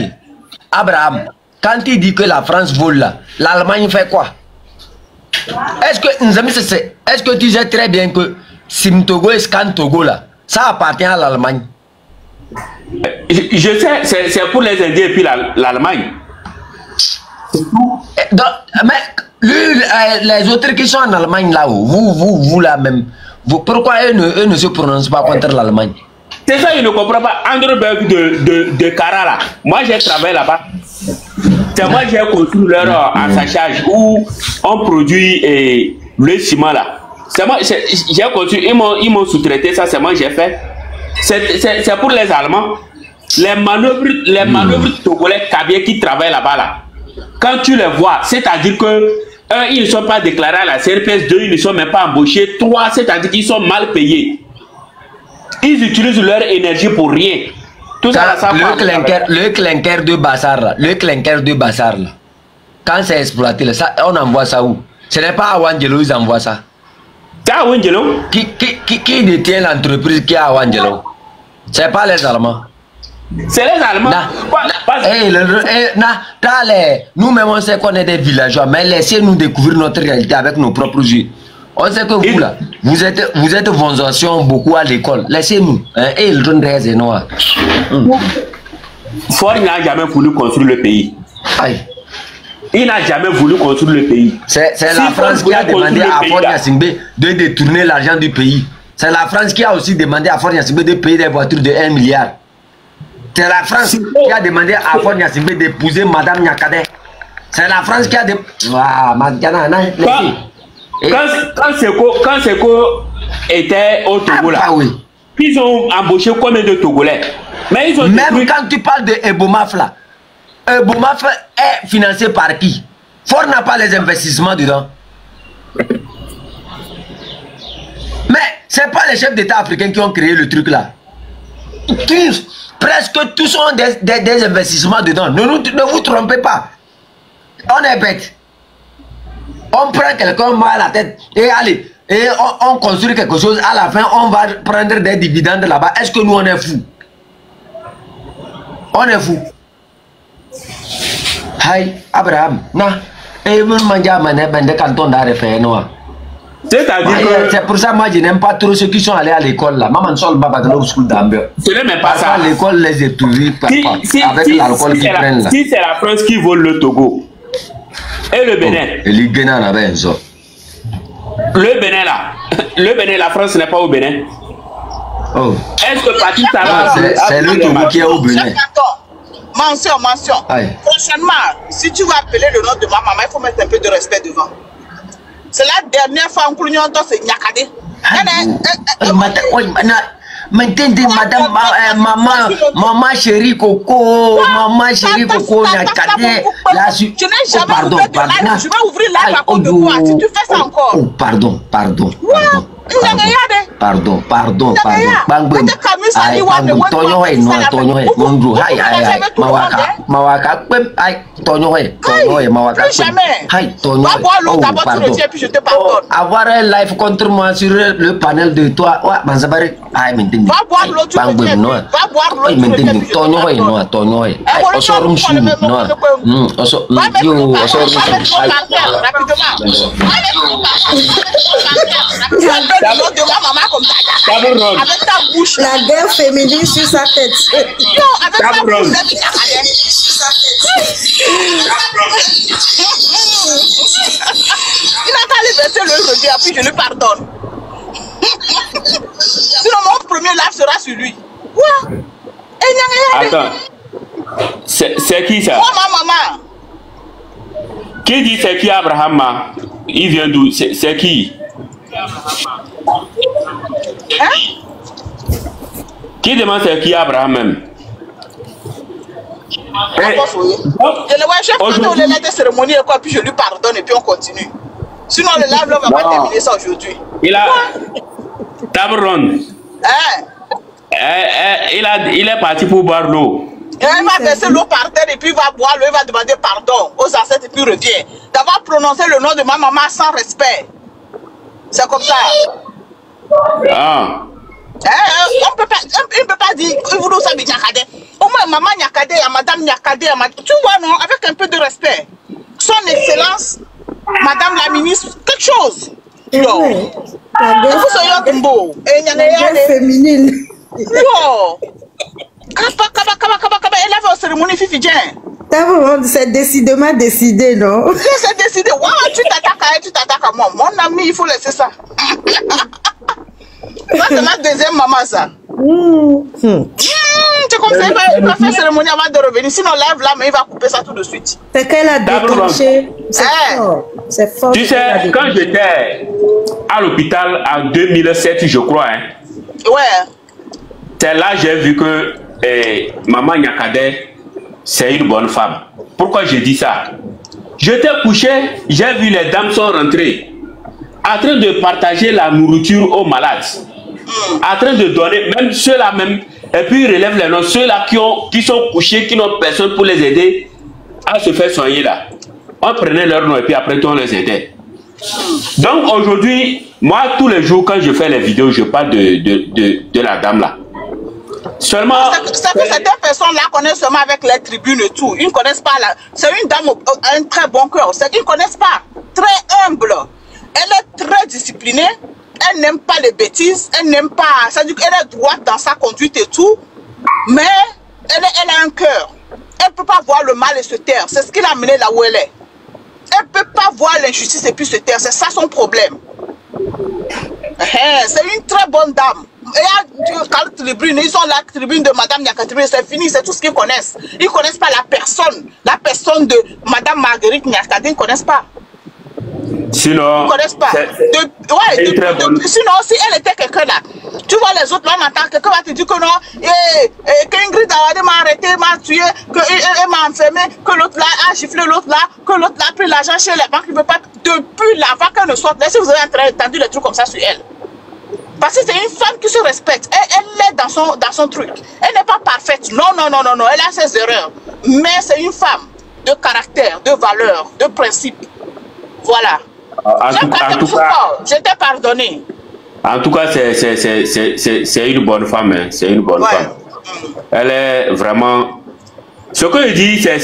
Abraham, quand il dit que la France vole là, l'Allemagne fait quoi? Est-ce que tu sais très bien que Sim-Togo et Scan-Togo là, ça appartient à l'Allemagne? Je sais, c'est pour les Indiens et puis l'Allemagne. Mais les autres qui sont en Allemagne là-haut, vous là même, pourquoi eux ne se prononcent pas contre l'Allemagne? C'est ça, je ne comprends pas. Andreberg de Cara là, moi j'ai travaillé là-bas. C'est moi j'ai construit leur assachage où on produit le ciment là. C'est moi, j'ai construit, ils m'ont sous-traité ça, c'est moi j'ai fait. C'est pour les Allemands. Les manœuvres togolais cabiers qui travaillent là-bas là. Quand tu les vois, c'est-à-dire que ils ne sont pas déclarés à la CRPS, 2, ils ne sont même pas embauchés, 3, c'est-à-dire qu'ils sont mal payés. Ils utilisent leur énergie pour rien. Tout ça, le clinker de Bassar là, là, quand c'est exploité là, ça, on envoie ça où? Ce n'est pas à Wangelo, ils envoient ça. C'est à Wangelo? Qui détient l'entreprise qui est à Wangelo? C'est pas les Allemands. C'est les Allemands. Nous-mêmes on sait qu'on est des villageois, mais laissez-nous découvrir notre réalité avec nos propres yeux. On sait que vous là, vous êtes vonzation beaucoup à l'école. Laissez-nous. Et ils donnent des noirs. Ford n'a jamais voulu construire le pays. Aïe. Il n'a jamais voulu construire le pays. C'est la France qui a demandé à Ford Gnassingbé de détourner l'argent du pays. C'est la France qui a aussi demandé à Ford Gnassingbé de payer des voitures de 1 milliard. C'est la France qui a demandé à Ford Gnassingbé d'épouser Madame Nyakade. C'est la France qui a demandé... Quand Seko était au Togo là, ils ont embauché combien de Togolais? Mais ils ont même quand tu parles de Ebomaf là, Ebomaf est financé par qui? Ford n'a pas les investissements dedans. Mais c'est pas les chefs d'État africains qui ont créé le truc là. Presque tous ont des investissements dedans. Ne vous trompez pas. On est bête. On prend quelqu'un, on met à la tête et allez, et on construit quelque chose. À la fin, on va prendre des dividendes là-bas. Est-ce que nous, on est fous? On est fous. Hi, Abraham. Non. Et vous mangez canton d'arrêt noir. C'est pour ça que moi je n'aime pas trop ceux qui sont allés à l'école là. Maman sol baba de school d'Amber. Ce n'est même pas ça. L'école les étouffes avec l'alcool qu'ils prennent là. Si c'est la France qui vole le Togo et le Bénin. Le Bénin a raison. Le Bénin là. Le Bénin, la France n'est pas au Bénin. Oh. Est-ce que Patrick Talon... C'est le Togo qui est au Bénin. Mention. Aye. Prochainement, si tu vas appeler le nom de ma maman, il faut mettre un peu de respect devant. C'est la dernière fois que nous avons c'est Nyakade. Madame, maman chérie Coco, Nyakade. Je n'ai jamais ouvert de live. Je vais ouvrir live à cause de toi. Si tu fais ça encore. Oh, pardon. Avoir un live contre moi sur le panel de toi. Va boire l'autre. Va boire avec ta bouche. La guerre féminine sur sa tête. Non, avec ta bouche. Il a qu'à lui verser le regret, puis je lui pardonne. Sinon, mon premier live sera sur lui. Quoi? Attends. C'est qui ça? Moi, ma maman. Qui dit c'est qui Abraham? Il vient d'où? C'est qui? Hein? Qui demande c'est qui Abraham même? Je le vois, je vais prendre les lettres de cérémonie et quoi, puis je lui pardonne et puis on continue. Sinon, le live là, on va pas terminer ça aujourd'hui. Il a... Tabron. Hein? Il est parti pour boire l'eau. Il va verser l'eau par terre et puis il va boire l'eau, il va demander pardon aux ancêtres et puis il revient. D'avoir prononcé le nom de ma maman sans respect. C'est comme ça. Ah. On ne peut pas dire, vous nous savez Nyakade. Au moins, maman Nyakade, à madame Nyakade, tu vois, non, avec un peu de respect. Son Excellence, madame la ministre, quelque chose. Yo. La guerre féminine. Yo. Elle avait une cérémonie Fifidien. C'est décidément décidé, non? C'est décidé. Wow, tu t'attaques à elle, tu t'attaques à moi. Mon ami, il faut laisser ça. Ça, c'est ma deuxième maman, ça. Tu comme ça, il va faire cérémonie avant de revenir. Sinon, lève là, mais il va couper ça tout de suite. C'est qu'elle a déclenché. C'est fort. Tu sais, quand j'étais à l'hôpital en 2007, je crois, hein, ouais. C'est là que j'ai vu que Maman Nyakade, c'est une bonne femme. Pourquoi j'ai dit ça? J'étais couché, j'ai vu les dames sont rentrées, en train de partager la nourriture aux malades, en train de donner, même ceux-là même, et puis ils relèvent les noms, ceux-là qui sont couchés, qui n'ont personne pour les aider à se faire soigner là. On prenait leur nom et puis après on les aidait. Donc aujourd'hui, moi tous les jours quand je fais les vidéos, je parle de la dame là. Seulement. C'est que certaines personnes-là connaissent seulement avec les tribunes et tout. Ils ne connaissent pas là. C'est une dame un très bon cœur. Ils ne connaissent pas. Très humble. Elle est très disciplinée. Elle n'aime pas les bêtises. Elle n'aime pas. C'est-à-dire qu'elle est droite dans sa conduite et tout. Mais elle a un cœur. Elle ne peut pas voir le mal et se taire. C'est ce qui l'a amené là où elle est. Elle ne peut pas voir l'injustice et puis se taire. C'est ça son problème. C'est une très bonne dame. Et ils sont la tribune de Madame Nyakate, c'est fini, c'est tout ce qu'ils connaissent. Ils ne connaissent pas la personne de Madame Marguerite Nyakate, ils ne connaissent pas. Sinon, ils ne connaissent pas. Sinon, si elle était quelqu'un là, tu vois les autres là, on entend quelqu'un va te dire que non, qu'Ingrid m'a arrêté, m'a tué, qu'elle m'a enfermé, que l'autre là a giflé l'autre là, que l'autre là a pris l'argent chez les banques, il ne veut pas. Depuis l'avant qu'elle ne sorte, là, si vous avez entendu les trucs comme ça sur elle. Parce que c'est une femme qui se respecte. Elle est dans son truc. Elle n'est pas parfaite. Non. Elle a ses erreurs. Mais c'est une femme de caractère, de valeur, de principe. Voilà. Je t'ai pardonné. En tout cas, c'est une bonne femme. Hein. C'est une bonne femme. Elle est vraiment... Ce que je dis, c'est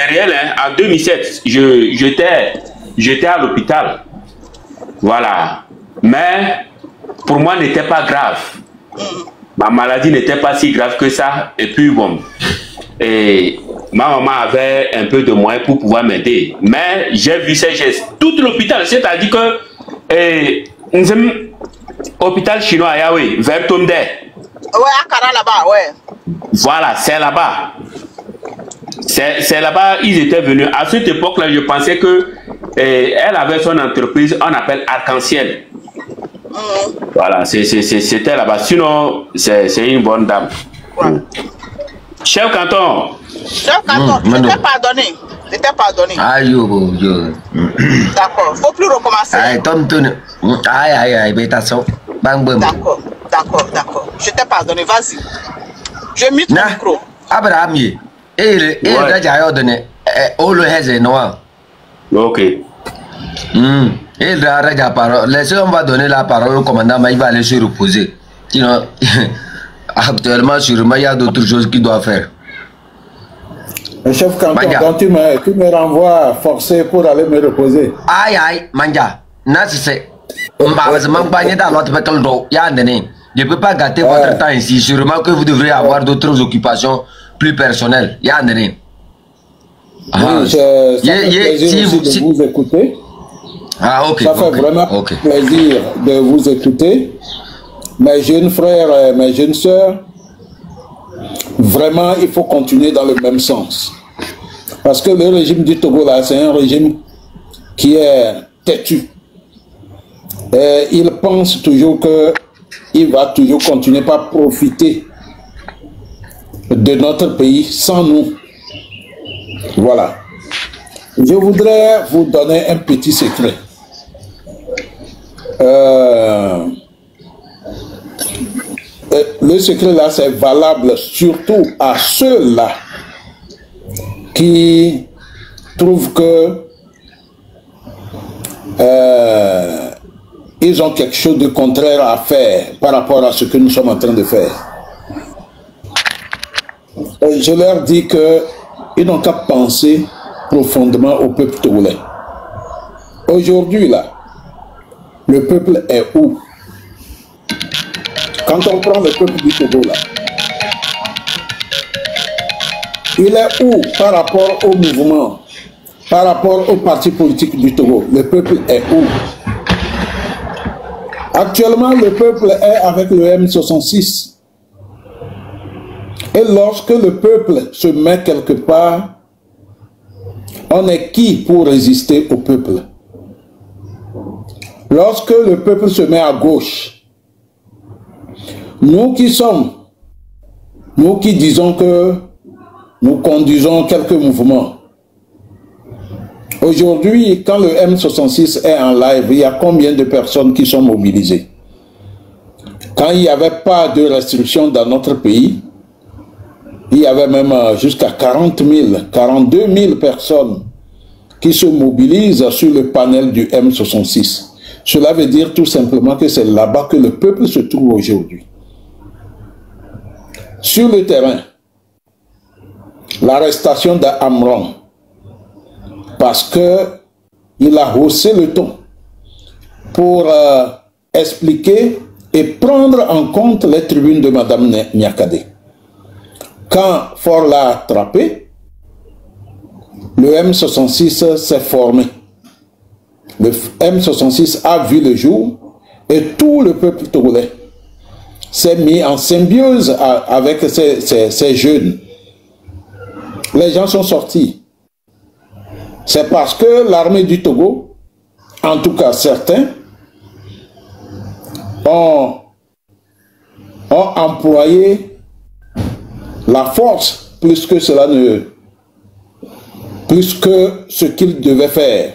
réel. Hein. En 2007, j'étais à l'hôpital. Voilà. Mais... pour moi, n'était pas grave. Ma maladie n'était pas si grave que ça. Et puis, bon, ma maman avait un peu de moyens pour pouvoir m'aider. Mais j'ai vu ces gestes. Tout l'hôpital, c'est-à-dire que hôpital chinois à Yahweh, vers Tomde. Ouais, à Kara là-bas, ouais. Voilà, c'est là-bas. C'est là-bas, ils étaient venus. À cette époque-là, je pensais que elle avait son entreprise, on appelle Arc-en-Ciel. Voilà, c'était là-bas. Sinon, c'est une bonne dame. Ouais. Chef Canton. Chef Canton, je t'ai pardonné. Je t'ai pardonné. Aïe, yo. D'accord, il ne faut plus recommencer. Aïe, D'accord. Je t'ai pardonné, vas-y. Je mute ton micro. Abraham, ok. Laissez, on va donner la parole au commandant, mais il va aller se reposer. Sinon, actuellement, sûrement, il y a d'autres choses qu'il doit faire. Le chef Canton, donc tu me renvoies forcé pour aller me reposer. Aïe, Manja. C'est je ne peux pas gâter votre temps ici. Sûrement que vous devrez avoir d'autres occupations plus personnelles. Oui, de vous écouter. Ok. Ça fait vraiment plaisir de vous écouter. Mes jeunes frères, mes jeunes sœurs, vraiment, il faut continuer dans le même sens. Parce que le régime du Togo, là, c'est un régime qui est têtu. Et il pense toujours qu'il va toujours continuer par profiter de notre pays sans nous. Voilà. Je voudrais vous donner un petit secret. Le secret là, c'est valable surtout à ceux-là qui trouvent que ils ont quelque chose de contraire à faire par rapport à ce que nous sommes en train de faire. Je leur dis qu'ils n'ont qu'à penser profondément au peuple togolais. Aujourd'hui, là, le peuple est où? Quand on prend le peuple du Togo, là, Il est où par rapport au mouvement, par rapport au parti politique du Togo? Le peuple est où? Actuellement, le peuple est avec le M66. Et lorsque le peuple se met quelque part, on est qui pour résister au peuple? Lorsque le peuple se met à gauche, nous qui sommes, nous qui disons que nous conduisons quelques mouvements, aujourd'hui, quand le M66 est en live, il y a combien de personnes qui sont mobilisées? Quand il n'y avait pas de restrictions dans notre pays, il y avait même jusqu'à 40 000, 42 000 personnes qui se mobilisent sur le panel du M66. Cela veut dire tout simplement que c'est là-bas que le peuple se trouve aujourd'hui. Sur le terrain, l'arrestation d'Amron, parce qu'il a haussé le ton pour expliquer et prendre en compte les tribunes de Mme Niakate. Quand Fort l'a attrapé, le M66 s'est formé. Le M66 a vu le jour et tout le peuple togolais s'est mis en symbiose avec ces jeunes. Les gens sont sortis. C'est parce que l'armée du Togo, en tout cas certains, ont employé la force plus que cela plus que ce qu'ils devaient faire.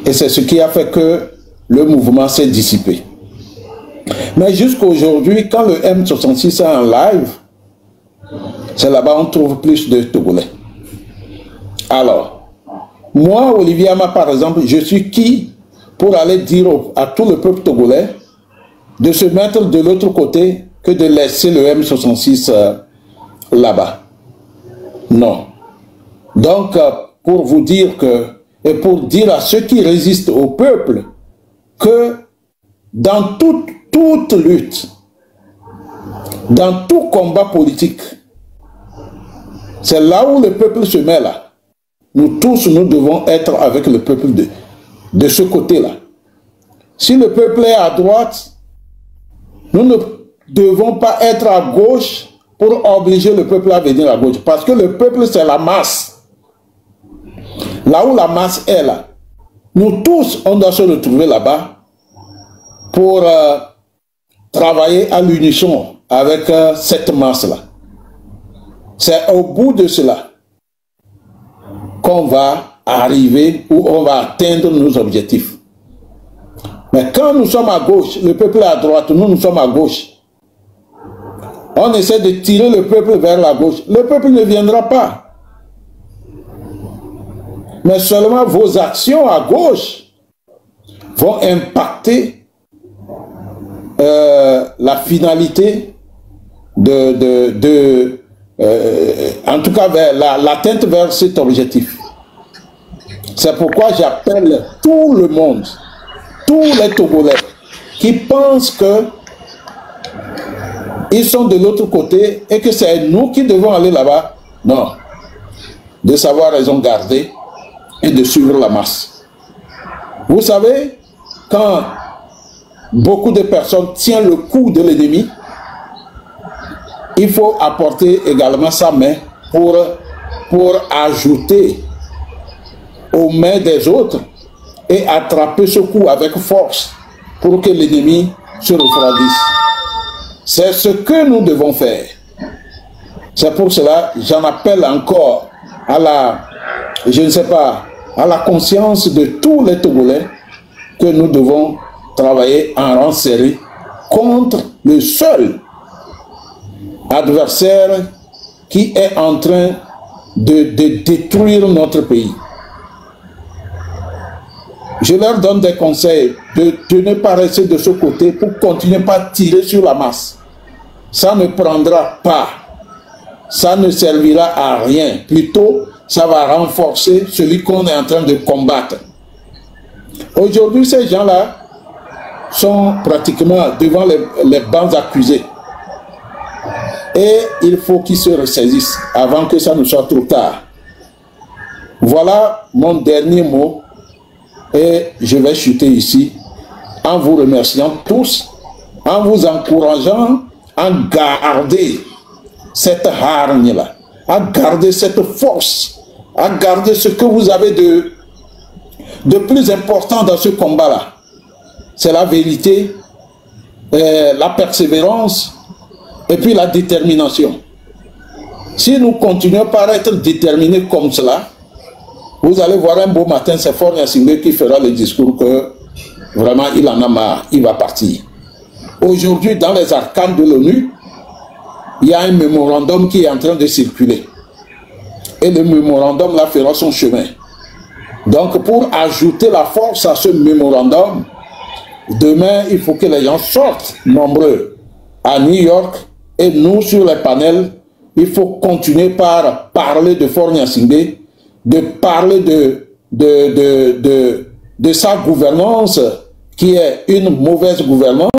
Et c'est ce qui a fait que le mouvement s'est dissipé. Mais jusqu'à aujourd'hui, quand le M66 est en live, c'est là-bas qu'on trouve plus de Togolais. Alors, moi, Olivier Ama, par exemple, je suis qui pour aller dire à tout le peuple togolais de se mettre de l'autre côté que de laisser le M66 là-bas? Non. Donc, pour vous dire que, et pour dire à ceux qui résistent au peuple, que dans toute lutte, dans tout combat politique, c'est là où le peuple se met là. Nous tous, nous devons être avec le peuple de ce côté-là. Si le peuple est à droite, nous ne devons pas être à gauche pour obliger le peuple à venir à gauche. Parce que le peuple, c'est la masse. Là où la masse est là, nous tous, on doit se retrouver là-bas pour travailler à l'unisson avec cette masse-là. C'est au bout de cela qu'on va arriver ou on va atteindre nos objectifs. Mais quand nous sommes à gauche, le peuple est à droite, nous sommes à gauche. On essaie de tirer le peuple vers la gauche. Le peuple ne viendra pas. Mais seulement vos actions à gauche vont impacter la finalité en tout cas l'atteinte vers cet objectif. C'est pourquoi j'appelle tout le monde, tous les Togolais qui pensent que ils sont de l'autre côté et que c'est nous qui devons aller là-bas. Non. De savoir raison garder et de suivre la masse. Vous savez, quand beaucoup de personnes tiennent le coup de l'ennemi, il faut apporter également sa main pour ajouter aux mains des autres et attraper ce coup avec force pour que l'ennemi se refroidisse. C'est ce que nous devons faire. C'est pour cela que j'en appelle encore à la conscience de tous les Togolais que nous devons travailler en rang serré contre le seul adversaire qui est en train de détruire notre pays. Je leur donne des conseils de ne pas rester de ce côté pour continuer pas à tirer sur la masse. Ça ne prendra pas. Ça ne servira à rien. Plutôt, ça va renforcer celui qu'on est en train de combattre. Aujourd'hui, ces gens-là sont pratiquement devant les bancs accusés. Et il faut qu'ils se ressaisissent avant que ça ne soit trop tard. Voilà mon dernier mot. Et je vais chuter ici en vous remerciant tous, en vous encourageant à garder cette hargne-là, à garder cette force, à garder ce que vous avez de plus important dans ce combat-là. C'est la vérité, la persévérance et puis la détermination. Si nous continuons par être déterminés comme cela, vous allez voir un beau matin, c'est Faure Gnassingbé qui fera le discours que vraiment il en a marre, il va partir. Aujourd'hui, dans les arcanes de l'ONU, il y a un mémorandum qui est en train de circuler. Et le mémorandum là fera son chemin. Donc pour ajouter la force à ce mémorandum, demain il faut que les gens sortent nombreux à New York et nous sur les panels, il faut continuer par parler de Faure Gnassingbé, de parler de sa gouvernance qui est une mauvaise gouvernance.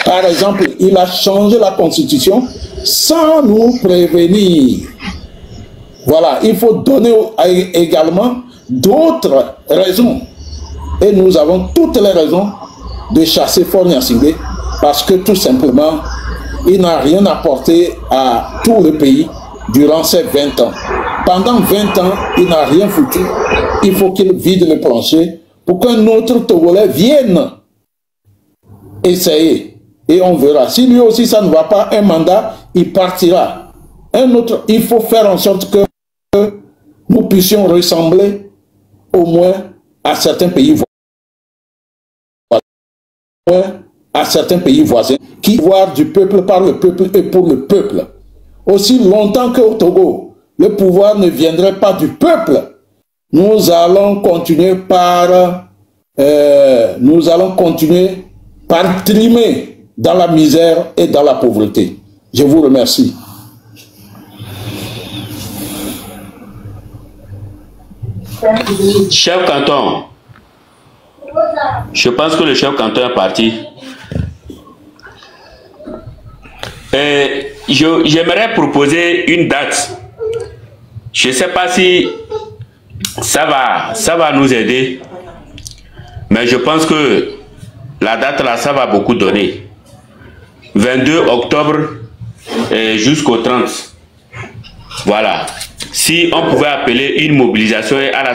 Par exemple, il a changé la constitution sans nous prévenir. Voilà, il faut donner également d'autres raisons. Et nous avons toutes les raisons de chasser Faure Gnassingbé parce que tout simplement, il n'a rien apporté à tout le pays durant ces 20 ans. Pendant 20 ans, il n'a rien foutu. Il faut qu'il vide le plancher pour qu'un autre Togolais vienne essayer. Et on verra. Si lui aussi ça ne va pas, un mandat, il partira. Un autre, il faut faire en sorte que nous puissions ressembler au moins à certains pays voisins, qui voient du peuple par le peuple et pour le peuple. Aussi longtemps qu'au Togo, le pouvoir ne viendrait pas du peuple, nous allons continuer par trimer dans la misère et dans la pauvreté. Je vous remercie. Chef canton, je pense que le chef canton est parti. J'aimerais proposer une date. Je ne sais pas si ça va nous aider, mais je pense que la date là, ça va beaucoup donner. 22 octobre jusqu'au 30. Voilà. Si on pouvait appeler une mobilisation à la